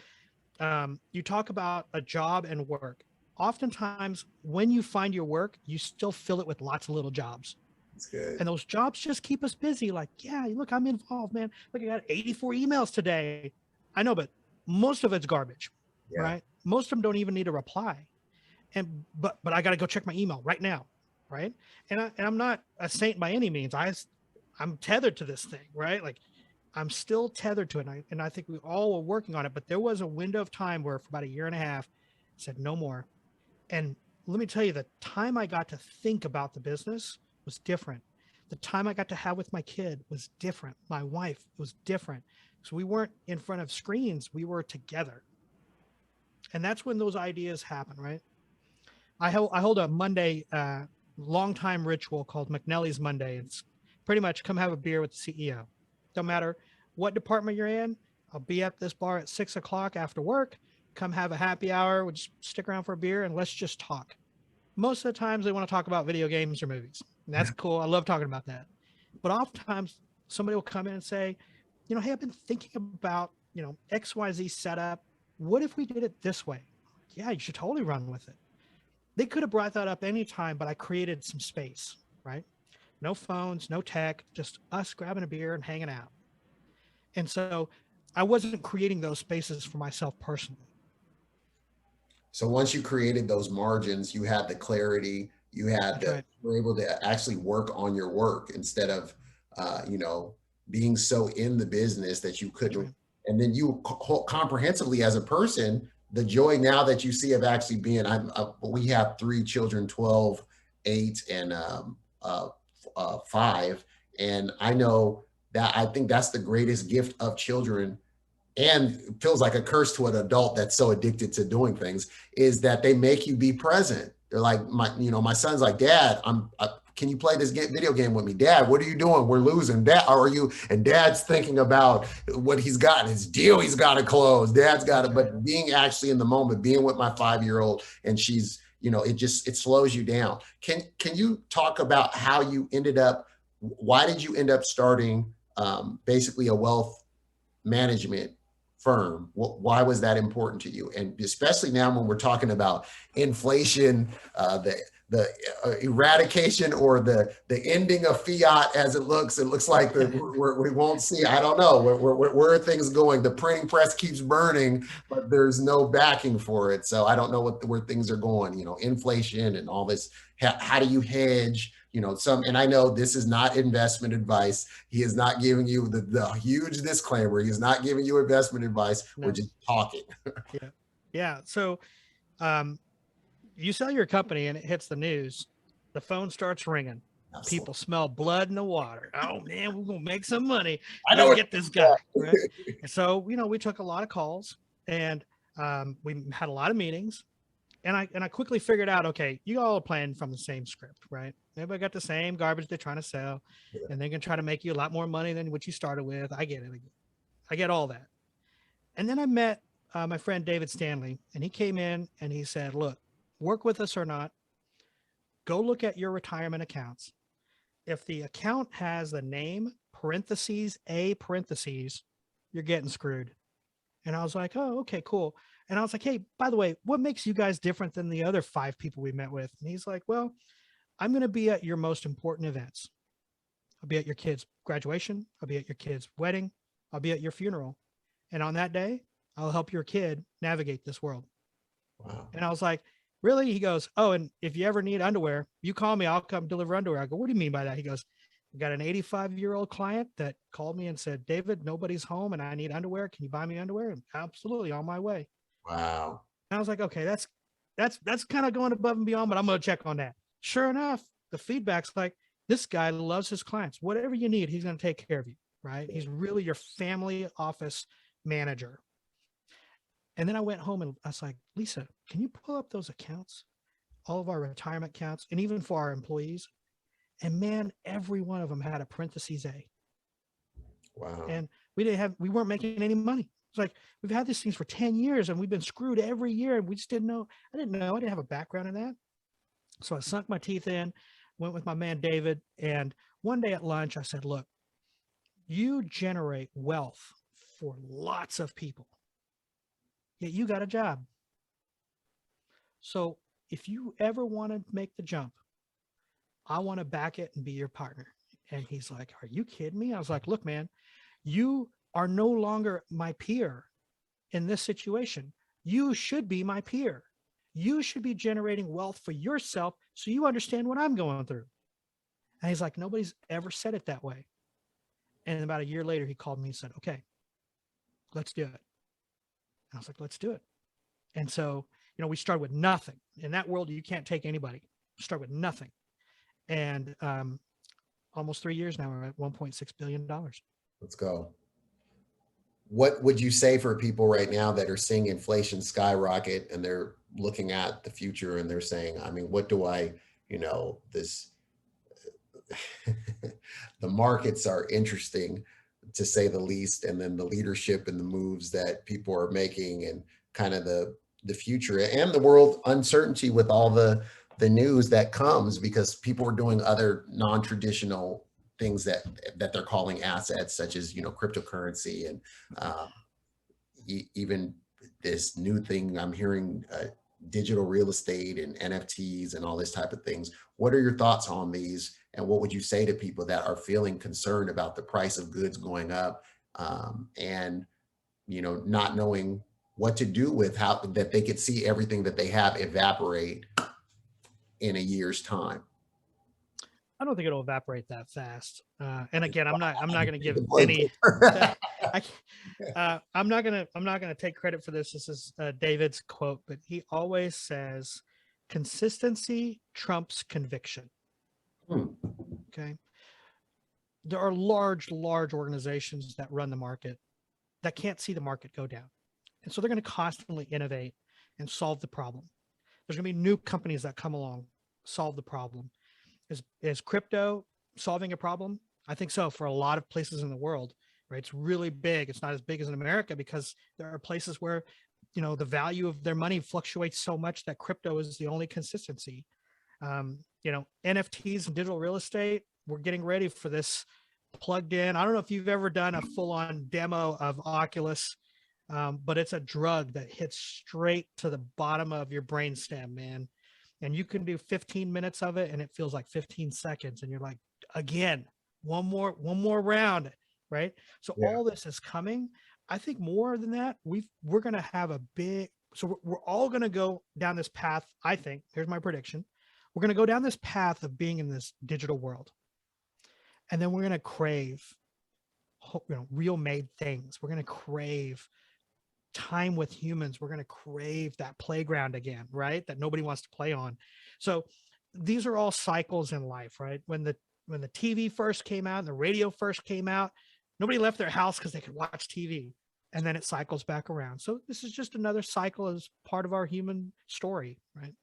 you talk about a job and work. Oftentimes when you find your work, you still fill it with lots of little jobs. That's good. And those jobs just keep us busy. Like, yeah, look, I'm involved, man. Look, I got 84 emails today. I know, but most of it's garbage, right? Most of them don't even need a reply. But I got to go check my email right now, right? And I'm not a saint by any means. I'm tethered to this thing, right? Like, I'm still tethered to it. And I think we all were working on it, but there was a window of time where for about a year and a half, I said no more. And let me tell you, the time I got to think about the business was different. The time I got to have with my kid was different. My wife was different. So we weren't in front of screens, we were together. And that's when those ideas happen, right? I hold a Monday, long time ritual called McNally's Monday. It's pretty much come have a beer with the CEO. Don't matter what department you're in. I'll be at this bar at 6 o'clock after work. Come have a happy hour. We'll just stick around for a beer and let's just talk. Most of the times they want to talk about video games or movies. And that's cool. I love talking about that. But oftentimes somebody will come in and say, hey, I've been thinking about, XYZ setup. What if we did it this way? Yeah, you should totally run with it. They could have brought that up anytime, but I created some space, right? No phones, no tech, just us grabbing a beer and hanging out. And so I wasn't creating those spaces for myself personally. So once you created those margins, you had the clarity, you were able to actually work on your work instead of, being so in the business that you couldn't. Right. And then you comprehensively as a person, the joy now that you see of actually being, we have 3 children, 12, 8, and 5. And I know that I think that's the greatest gift of children, and feels like a curse to an adult that's so addicted to doing things, is that they make you be present. They're like, my son's like, Dad, can you play this video game with me? Dad, what are you doing? We're losing. Dad, how are you? And Dad's thinking about what he's got, his deal he's got to close. Dad's got it. But being actually in the moment, being with my 5-year-old, and she's, it slows you down. Can you talk about how you why did you end up starting basically a wealth management firm? Why was that important to you? And especially now when we're talking about inflation, the eradication or the ending of fiat as it looks like we won't see. I don't know where are things going. The printing press keeps burning, but there's no backing for it. So I don't know where things are going. Inflation and all this. How do you hedge? And I know this is not investment advice. He is not giving you the huge disclaimer. He is not giving you investment advice. No. We're just talking. Yeah. So, you sell your company and it hits the news, the phone starts ringing. Absolutely. People smell blood in the water. Oh man, we're gonna make some money. I know, get this guy. Right? And so, we took a lot of calls and we had a lot of meetings. And I quickly figured out, okay, you all are playing from the same script, right? Everybody got the same garbage they're trying to sell, and they're gonna try to make you a lot more money than what you started with. I get it. I get all that. And then I met my friend David Stanley, and he came in and he said, look, work with us or not, go look at your retirement accounts. If the account has the name parentheses, A parentheses, you're getting screwed. And I was like, oh, okay, cool. And I was like, hey, by the way, what makes you guys different than the other 5 people we met with? And he's like, well, I'm going to be at your most important events. I'll be at your kid's graduation. I'll be at your kid's wedding. I'll be at your funeral. And on that day, I'll help your kid navigate this world. Wow. And I was like, really? He goes, oh, and if you ever need underwear, you call me, I'll come deliver underwear. I go, what do you mean by that? He goes, I got an 85-year-old client that called me and said, David, nobody's home and I need underwear. Can you buy me underwear? And absolutely, on my way. Wow. And I was like, okay, that's kind of going above and beyond, but I'm going to check on that. Sure enough, the feedback's like, this guy loves his clients. Whatever you need, he's going to take care of you, right? He's really your family office manager. And then I went home and I was like, Lisa, can you pull up those accounts, all of our retirement accounts, and even for our employees? And man, every one of them had a parentheses A. Wow. And we weren't making any money. It's like, we've had these things for 10 years and we've been screwed every year. And we just didn't know. I didn't have a background in that. So I sunk my teeth in, went with my man, David. And one day at lunch, I said, look, you generate wealth for lots of people. Yet you got a job. So if you ever want to make the jump, I want to back it and be your partner. And he's like, are you kidding me? I was like, look, man, you are no longer my peer in this situation. You should be my peer. You should be generating wealth for yourself so you understand what I'm going through. And he's like, nobody's ever said it that way. And about a year later, he called me and said, okay, let's do it. I was like, let's do it. And so, we started with nothing. In that world, you can't take anybody. Start with nothing. And almost 3 years now, we're at $1.6 billion. Let's go. What would you say for people right now that are seeing inflation skyrocket and they're looking at the future and they're saying, I mean, what do I, the markets are interesting, to say the least, and then the leadership and the moves that people are making and kind of the future and the world uncertainty with all the news that comes because people are doing other non-traditional things that they're calling assets, such as cryptocurrency and even this new thing I'm hearing, digital real estate and NFTs and all this type of things. What are your thoughts on these? And what would you say to people that are feeling concerned about the price of goods going up and, not knowing what to do with how that they could see everything that they have evaporate in a year's time? I don't think it'll evaporate that fast. And again, I'm not going to give any. I'm not going to take credit for this. This is David's quote, but he always says, "Consistency trumps conviction." Okay. There are large organizations that run the market that can't see the market go down. And so they're going to constantly innovate and solve the problem. There's going to be new companies that come along, solve the problem. Is crypto solving a problem? I think so for a lot of places in the world, right? It's really big. It's not as big as in America because there are places where, the value of their money fluctuates so much that crypto is the only consistency. NFTs and digital real estate, we're getting ready for this plugged in. I don't know if you've ever done a full-on demo of Oculus, but it's a drug that hits straight to the bottom of your brainstem, man. And you can do 15 minutes of it and it feels like 15 seconds. And you're like, again, one more round, right? So all this is coming. I think more than that, we're going to have a big, so we're all going to go down this path. I think, here's my prediction. We're going to go down this path of being in this digital world. And then we're going to crave, real made things. We're going to crave time with humans. We're going to crave that playground again, right? That nobody wants to play on. So these are all cycles in life, right? When the TV first came out and the radio first came out, nobody left their house because they could watch TV, and then it cycles back around. So this is just another cycle as part of our human story, right?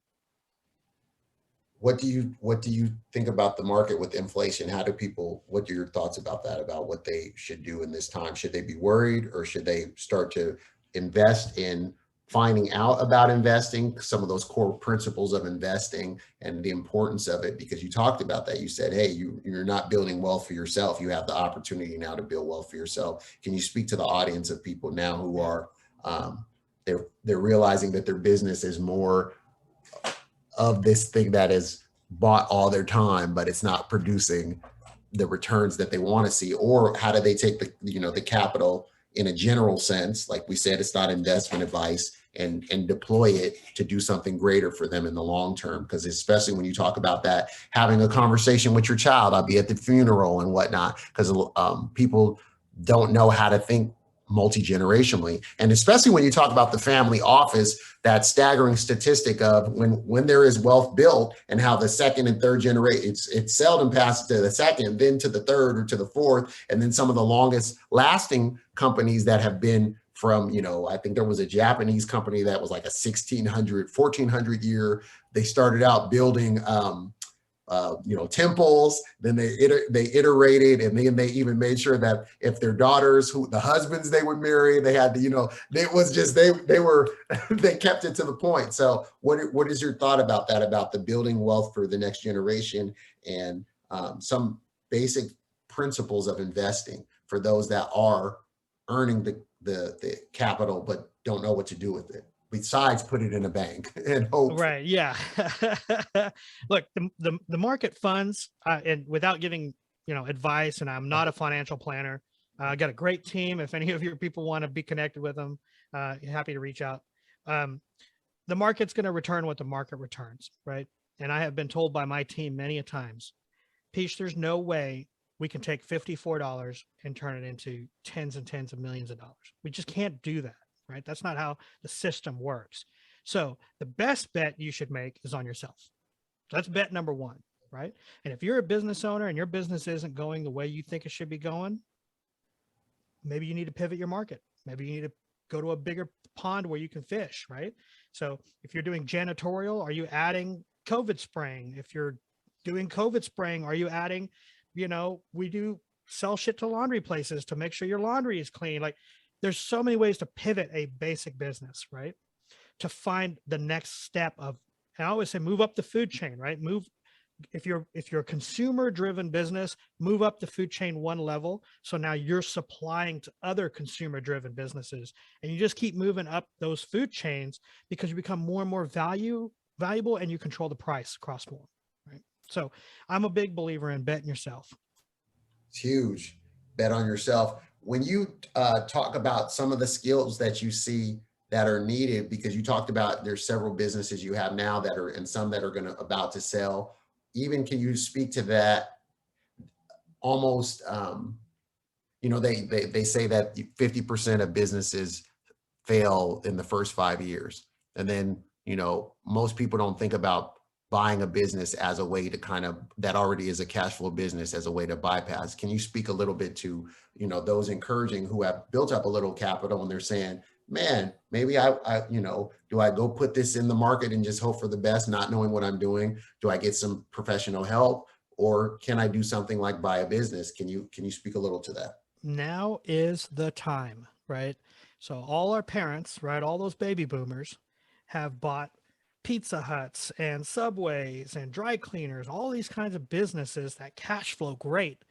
What do you think about the market with inflation? What are your thoughts about that, about what they should do in this time? Should they be worried or should they start to invest in finding out about investing, some of those core principles of investing and the importance of it, because you talked about that. You said, hey, you're not building wealth for yourself. You have the opportunity now to build wealth for yourself. Can you speak to the audience of people now who are, they're realizing that their business is more of this thing that has bought all their time, but it's not producing the returns that they want to see? Or how do they take the capital in a general sense, like we said, it's not investment advice, and deploy it to do something greater for them in the long term? Because especially when you talk about that, having a conversation with your child, I'll be at the funeral and whatnot, because people don't know how to think multi-generationally. And especially when you talk about the family office, that staggering statistic of when there is wealth built, and how the second and third generation, it seldom passes to the second, then to the third or to the fourth. And then some of the longest lasting companies that have been from, I think there was a Japanese company that was like a 1400 year. They started out building temples, then they iterated, and then they even made sure that if their daughters, the husbands they would marry, they had to, it was just, they kept it to the point. So what is your thought about that, about the building wealth for the next generation, and some basic principles of investing for those that are earning the capital but don't know what to do with it, besides put it in a bank and hope? Right. Yeah. Look, the market funds, and without giving, advice, and I'm not a financial planner, I got a great team. If any of your people want to be connected with them, happy to reach out. The market's going to return what the market returns. Right. And I have been told by my team many a times, Piyush, there's no way we can take $54 and turn it into tens and tens of millions of dollars. We just can't do that. Right? That's not how the system works. So the best bet you should make is on yourself. That's bet number one, right? And if you're a business owner and your business isn't going the way you think it should be going, maybe you need to pivot your market. Maybe you need to go to a bigger pond where you can fish, right? So if you're doing janitorial, are you adding COVID spraying? If you're doing COVID spraying, are you adding, we do sell shit to laundry places to make sure your laundry is clean. Like, there's so many ways to pivot a basic business, right? To find the next step of, and I always say, move up the food chain, right? If you're a consumer driven business, move up the food chain one level. So now you're supplying to other consumer driven businesses, and you just keep moving up those food chains, because you become more and more valuable, and you control the price across more, right? So I'm a big believer in betting yourself. It's huge. Bet on yourself. When you talk about some of the skills that you see that are needed, because you talked about there's several businesses you have now that are, and some that are about to sell, even can you speak to that? Almost, they say that 50% of businesses fail in the first 5 years. And then, most people don't think about buying a business as a way to that already is a cash flow business, as a way to bypass. Can you speak a little bit to, those encouraging who have built up a little capital and they're saying, man, maybe do I go put this in the market and just hope for the best, not knowing what I'm doing? Do I get some professional help, or can I do something like buy a business? Can you speak a little to that? Now is the time, right? So all our parents, right, all those baby boomers have bought Pizza Huts and Subways and dry cleaners, all these kinds of businesses that cash flow great,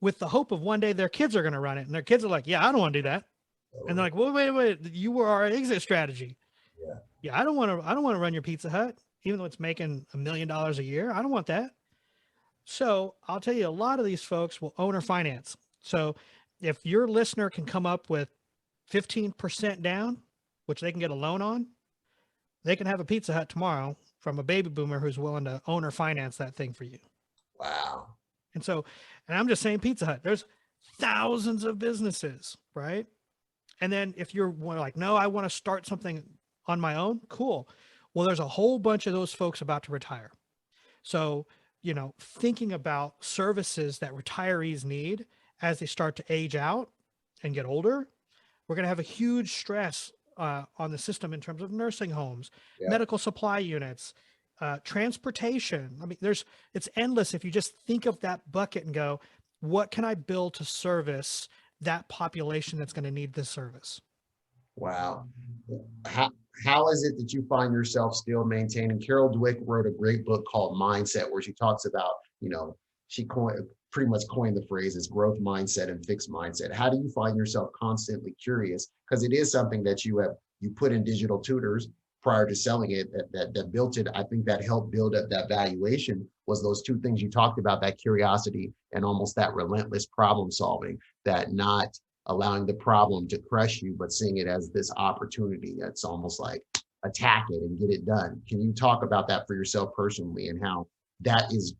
with the hope of one day their kids are going to run it. And their kids are like, yeah, I don't want to do that. And they're like, well, wait, you were our exit strategy. Yeah, I don't want to run your Pizza Hut, even though it's making $1 million a year. I don't want that. So I'll tell you, a lot of these folks will owner finance. So if your listener can come up with 15% down, which they can get a loan on, they can have a Pizza Hut tomorrow from a baby boomer who's willing to owner finance that thing for you. Wow. And I'm just saying Pizza Hut, there's thousands of businesses, right? And then if you're like, no, I want to start something on my own, cool. Well, there's a whole bunch of those folks about to retire. So, thinking about services that retirees need as they start to age out and get older, we're going to have a huge stress on the system in terms of nursing homes, medical supply units, transportation. I mean, it's endless if you just think of that bucket and go, what can I build to service that population that's going to need this service? Wow. How, how is it that you find yourself still maintaining? Carol Dweck wrote a great book called Mindset, where she talks about, she pretty much coined the phrases growth mindset and fixed mindset. How do you find yourself constantly curious? Because it is something that you put in Digital Tutors prior to selling it, that built it. I think that helped build up that valuation was those two things you talked about, that curiosity and almost that relentless problem solving, that not allowing the problem to crush you, but seeing it as this opportunity that's almost like attack it and get it done. Can you talk about that for yourself personally and how that is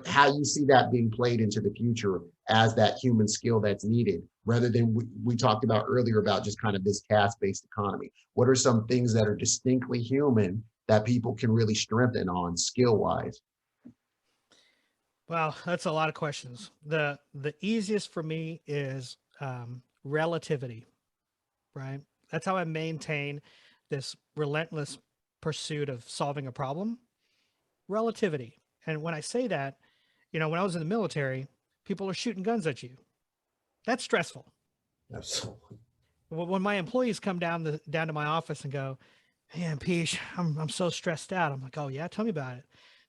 how you see that being played into the future as that human skill that's needed, rather than we talked about earlier about just kind of this task-based economy? What are some things that are distinctly human that people can really strengthen on skill-wise? Well, that's a lot of questions. The easiest for me is relativity, right? That's how I maintain this relentless pursuit of solving a problem. Relativity. And when I say that, when I was in the military, people are shooting guns at you. That's stressful. Absolutely. When my employees come down to my office and go, "Man, Piyush, I'm so stressed out." I'm like, "Oh yeah, tell me about it."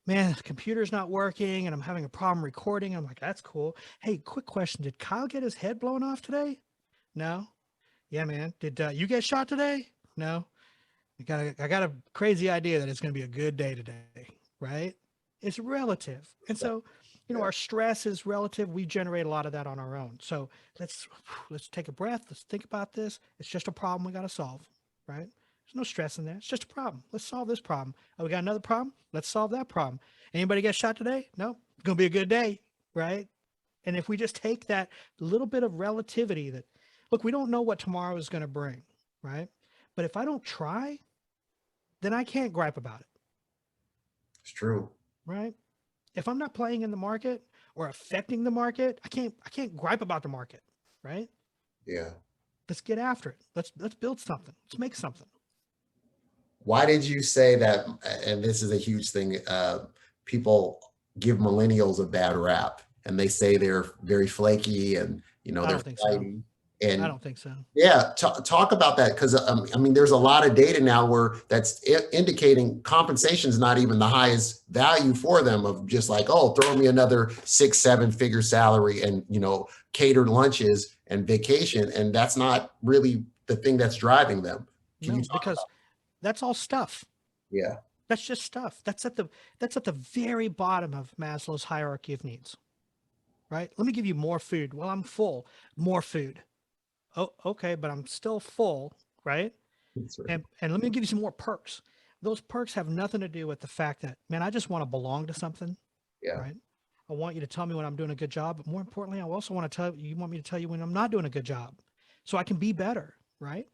"Man, the computer's not working and I'm having a problem recording." I'm like, "That's cool. Hey, quick question. Did Kyle get his head blown off today?" "No." "Yeah, man. Did you get shot today?" "No." I got a crazy idea that it's going to be a good day today, right? It's relative. And so, our stress is relative. We generate a lot of that on our own. So let's take a breath. Let's think about this. It's just a problem we got to solve, right? There's no stress in there. It's just a problem. Let's solve this problem. Oh, we got another problem. Let's solve that problem. Anybody get shot today? No. It's going to be a good day, right? And if we just take that little bit of relativity that, look, we don't know what tomorrow is going to bring, right? But if I don't try, then I can't gripe about it. It's true. Right? If I'm not playing in the market or affecting the market, I can't gripe about the market, right? Yeah. Let's get after it. Let's build something. Let's make something. Why did you say that? And this is a huge thing. People give millennials a bad rap, and they say they're very flaky and I they're don't think so. fighting. I And don't think so. yeah, talk about that, because I mean, there's a lot of data now where that's indicating compensation is not even the highest value for them, of just like, oh, throw me another 6-7 figure salary and catered lunches and vacation, and that's not really the thing that's driving them. Can you No, talk because about? that's all stuff. Yeah, That's just stuff. That's at the very bottom of Maslow's hierarchy of needs. Right? Let me give you more food. Well, I'm full. More food. Oh, okay, but I'm still full, right? that's right. And let me give you some more perks. Those perks have nothing to do with the fact that, man, I just want to belong to something, Yeah, right? I want you to tell me when I'm doing a good job, but more importantly, I also want to you want me to tell you when I'm not doing a good job so I can be better, right?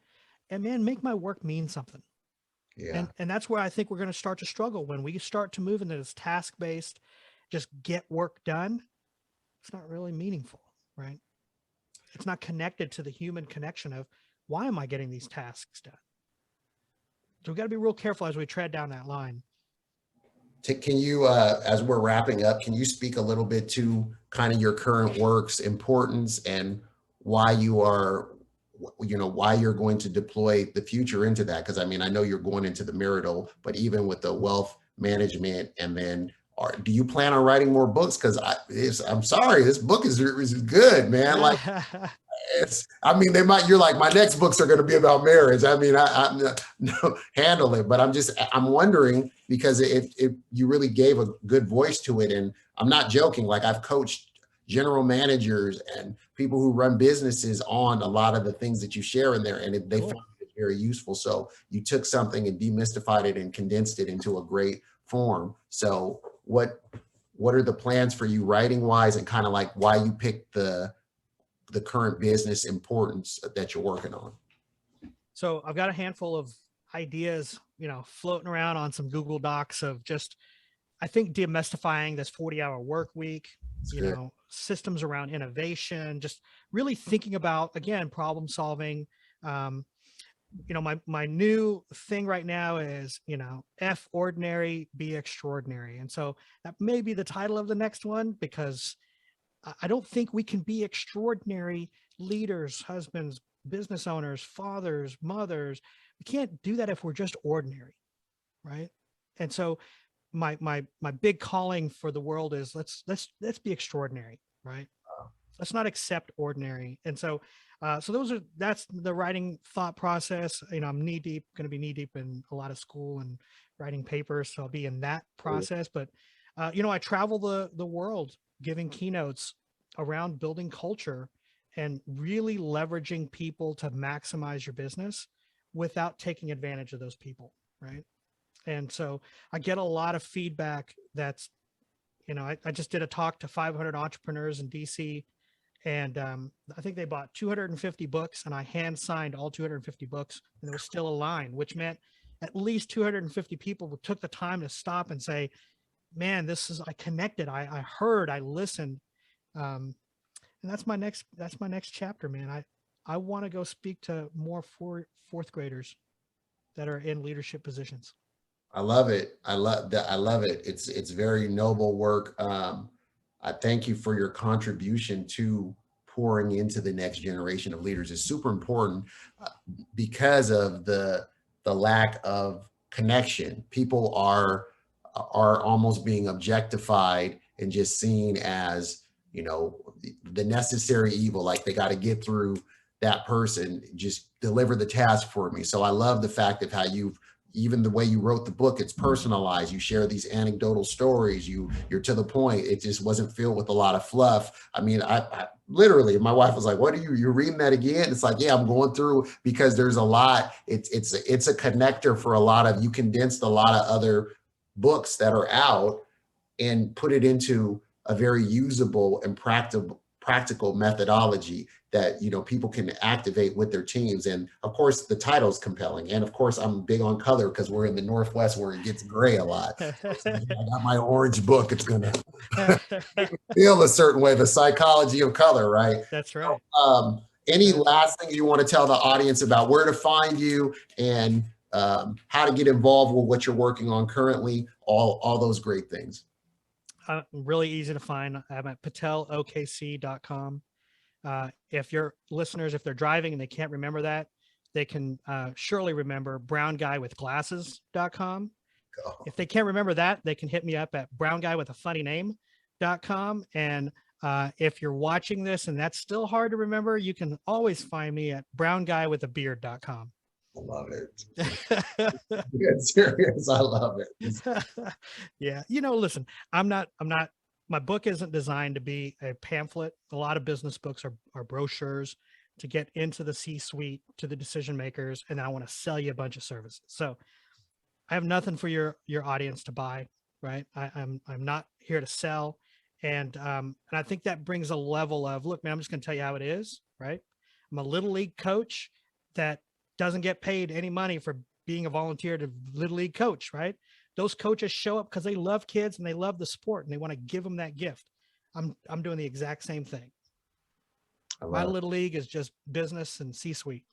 And man, make my work mean something. yeah. And that's where I think we're going to start to struggle when we start to move into this task-based, just get work done. It's not really meaningful, right? It's not connected to the human connection of, why am I getting these tasks done? So we've got to be real careful as we tread down that line. Can you, as we're wrapping up, can you speak a little bit to kind of your current work's importance and why you are, why you're going to deploy the future into that? Because I mean, I know you're going into the marital, but even with the wealth management, and then do you plan on writing more books? Because I'm sorry, this book is good, man. Like, I mean, you're like, my next books are going to be about marriage. I mean, I no, handle it, but I'm wondering, because you really gave a good voice to it. And I'm not joking. Like, I've coached general managers and people who run businesses on a lot of the things that you share in there, and they Cool. found it very useful. So you took something and demystified it and condensed it into a great form. So what are the plans for you writing wise, and kind of like why you picked the current business importance that you're working on? So I've got a handful of ideas, floating around on some Google Docs of just, I think, demystifying this 40-hour work week, systems around innovation, just really thinking about, again, problem solving. My new thing right now is, F ordinary, be extraordinary. And so that may be the title of the next one, because I don't think we can be extraordinary leaders, husbands, business owners, fathers, mothers. We can't do that if we're just ordinary, right? And so my big calling for the world is let's be extraordinary, right? Let's not accept ordinary. And so that's the writing thought process. You know, I'm going to be knee deep in a lot of school and writing papers, so I'll be in that process. But I travel the world giving keynotes around building culture and really leveraging people to maximize your business without taking advantage of those people, right? And so I get a lot of feedback that's, I just did a talk to 500 entrepreneurs in DC, and I think they bought 250 books, and I hand signed all 250 books, and there was still a line, which meant at least 250 people took the time to stop and say, man, I connected, I heard, I listened. And that's my next chapter, man. I want to go speak to more fourth graders that are in leadership positions. I love it. I love that. I love it. It's very noble work. I thank you for your contribution to pouring into the next generation of leaders. It's super important because of the lack of connection. People are almost being objectified and just seen as, the necessary evil. Like they got to get through that person, just deliver the task for me. So I love the fact of how even the way you wrote the book, it's personalized. You share these anecdotal stories. You're to the point. It just wasn't filled with a lot of fluff. I mean, I literally, my wife was like, "What you're reading that again?" It's like, yeah, I'm going through, because there's a lot. It's a connector for a lot of, you condensed a lot of other books that are out and put it into a very usable and practical methodology that people can activate with their teams. And of course the title's compelling, and of course I'm big on color because we're in the Northwest where it gets gray a lot. So I got my orange book. It's gonna feel a certain way, the psychology of color, right? That's right. Any last things you want to tell the audience about where to find you and how to get involved with what you're working on currently, all those great things? Really easy to find. I'm at patelokc.com. If your listeners, if they're driving and they can't remember that, they can surely remember brownguyWithGlasses.com. If they can't remember that, they can hit me up at brownguyWithAFunnyName.com. And if you're watching this and that's still hard to remember, you can always find me at brownguyWithABeard.com. I love it. It's serious. I love it. Yeah. Listen, my book isn't designed to be a pamphlet. A lot of business books are brochures to get into the C-suite, to the decision makers, and I want to sell you a bunch of services. So I have nothing for your audience to buy, right? I'm not here to sell. And I think that brings a level of, look, man, I'm just going to tell you how it is, right? I'm a little league coach that doesn't get paid any money for being a volunteer to little league coach, right? Those coaches show up because they love kids and they love the sport and they want to give them that gift. I'm doing the exact same thing. My little league is just business and C-suite.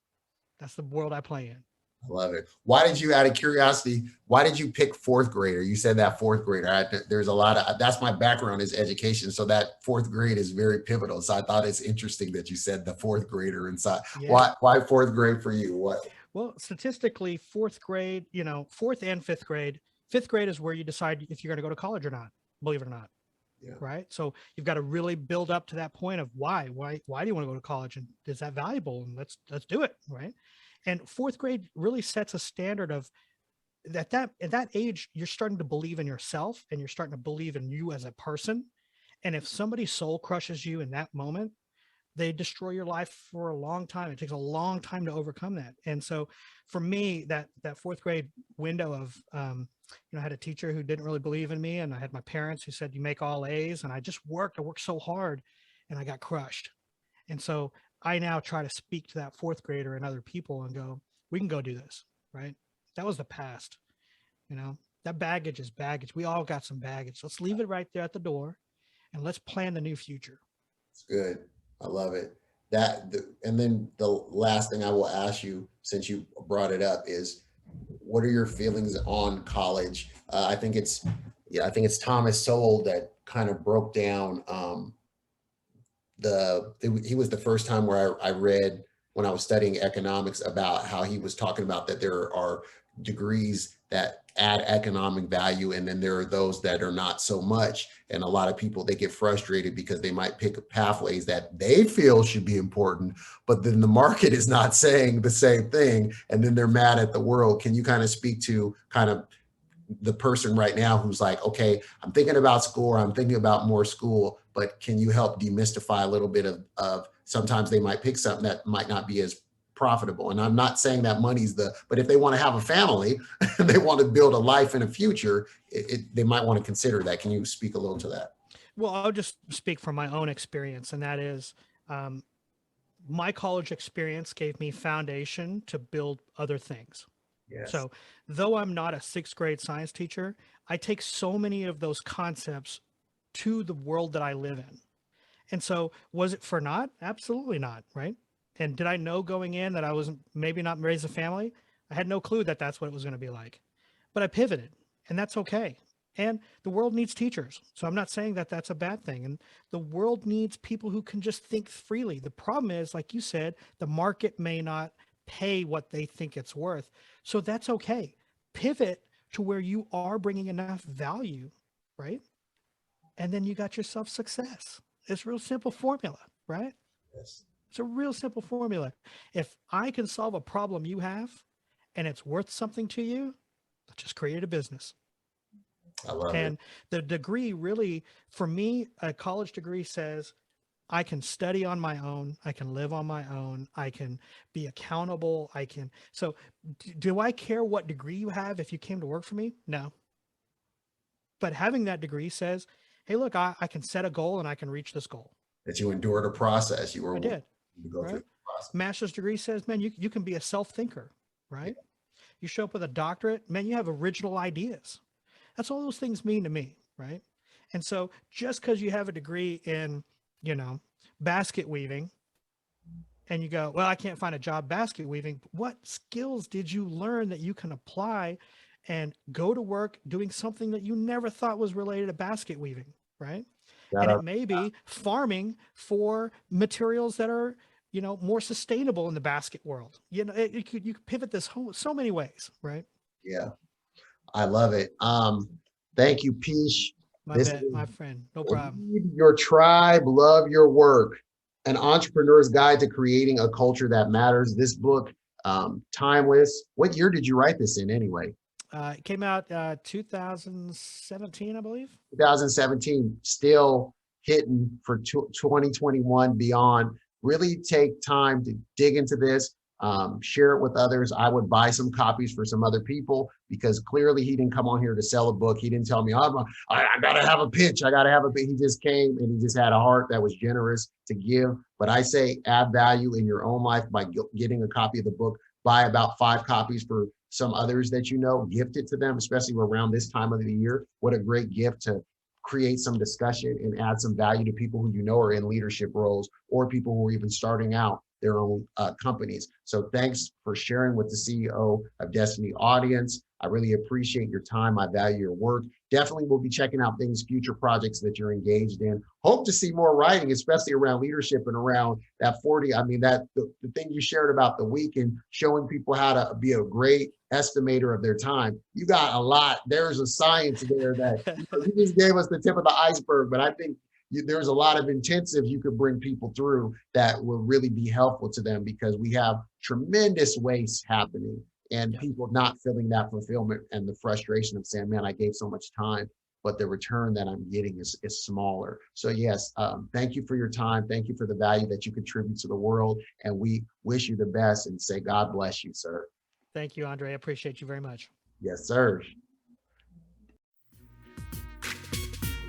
That's the world I play in. I love it. Why did you, out of curiosity, why did you pick fourth grader? You said that fourth grader. There's a lot of, that's my background is education. So that fourth grade is very pivotal. So I thought it's interesting that you said the fourth grader inside. Yeah. Why fourth grade for you? What? Well, statistically, fourth grade, fourth and fifth grade is where you decide if you're going to go to college or not, believe it or not. Yeah. Right. So you've got to really build up to that point of why do you want to go to college, and is that valuable? And let's do it. Right. And fourth grade really sets a standard of at that age, you're starting to believe in yourself and you're starting to believe in you as a person. And if somebody soul crushes you in that moment, they destroy your life for a long time. It takes a long time to overcome that. And so for me, that fourth grade window of, I had a teacher who didn't really believe in me, and I had my parents who said, you make all A's, and I worked so hard and I got crushed. And so I now try to speak to that fourth grader and other people and go, we can go do this, right? That was the past. That baggage is baggage. We all got some baggage. Let's leave it right there at the door and let's plan the new future. It's good. I love it. And then the last thing I will ask you, since you brought it up, is what are your feelings on college? I think it's Thomas Sowell that kind of broke down he was the first time where I read when I was studying economics about how he was talking about that there are degrees that add economic value, and then there are those that are not so much. And a lot of people, they get frustrated because they might pick pathways that they feel should be important, but then the market is not saying the same thing, and then they're mad at the world. Can you kind of speak to kind of the person right now who's like, okay, I'm thinking about school, or I'm thinking about more school, but can you help demystify a little bit of sometimes they might pick something that might not be as profitable? And I'm not saying that money's but if they want to have a family and they want to build a life in a future, they might want to consider that. Can you speak a little to that? Well, I'll just speak from my own experience, and that is my college experience gave me foundation to build other things. Yes. So though I'm not a sixth grade science teacher, I take so many of those concepts to the world that I live in. And so was it for naught? Absolutely not, right? And did I know going in that I was maybe not raise a family? I had no clue that that's what it was going to be like. But I pivoted, and that's okay. And the world needs teachers. So I'm not saying that that's a bad thing. And the world needs people who can just think freely. The problem is, like you said, the market may not pay what they think it's worth. So that's okay. Pivot to where you are bringing enough value, right? And then you got yourself success. It's a real simple formula, right? Yes. It's a real simple formula. If I can solve a problem you have and it's worth something to you, let's just create a business. I love And it. the degree really, for me, a college degree says I can study on my own. I can live on my own. I can be accountable. So do I care what degree you have if you came to work for me? No. But having that degree says, hey, look, I can set a goal and I can reach this goal. That you endured a process. You were I did. to go through Right? the process. Master's degree says, man, you can be a self-thinker, right? You show up with a doctorate, man, you have original ideas. That's all those things mean to me, right? And so just because you have a degree in, basket weaving, and you go, well, I can't find a job basket weaving. What skills did you learn that you can apply and go to work doing something that you never thought was related to basket weaving, right? And it may be farming for materials that are, more sustainable in the basket world. You could pivot this so many ways, right? Yeah, I love it. Thank you, Piyush. My friend, no problem. Lead your tribe, love your work. An Entrepreneur's Guide to Creating a Culture That Matters. This book, timeless. What year did you write this in anyway? It came out 2017, I believe. 2017, still hitting for 2021 beyond. Really take time to dig into this, share it with others. I would buy some copies for some other people, because clearly he didn't come on here to sell a book. He didn't tell me, I got to have a pitch. I got to have a pitch. He just came and he just had a heart that was generous to give. But I say add value in your own life by getting a copy of the book. Buy about 5 copies for some others that gift it to them, especially around this time of the year. What a great gift to create some discussion and add some value to people who are in leadership roles, or people who are even starting out their own companies. So thanks for sharing with the CEO of Destiny audience. I really appreciate your time. I value your work. Definitely will be checking out future projects that you're engaged in. Hope to see more writing, especially around leadership and around that 40. I mean, the thing you shared about the week and showing people how to be a great estimator of their time. You got a lot. There's a science there that you just gave us the tip of the iceberg, but I think there's a lot of intensives you could bring people through that will really be helpful to them, because we have tremendous waste happening and people not feeling that fulfillment and the frustration of saying, man, I gave so much time, but the return that I'm getting is smaller. So yes, thank you for your time. Thank you for the value that you contribute to the world. And we wish you the best and say, God bless you, sir. Thank you, Andre. I appreciate you very much. Yes, sir.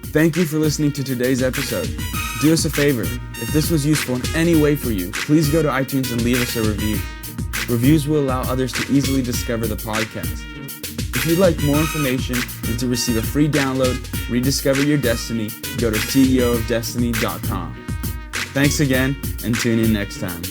Thank you for listening to today's episode. Do us a favor. If this was useful in any way for you, please go to iTunes and leave us a review. Reviews will allow others to easily discover the podcast. If you'd like more information and to receive a free download, Rediscover Your Destiny, go to ceofdestiny.com. Thanks again, and tune in next time.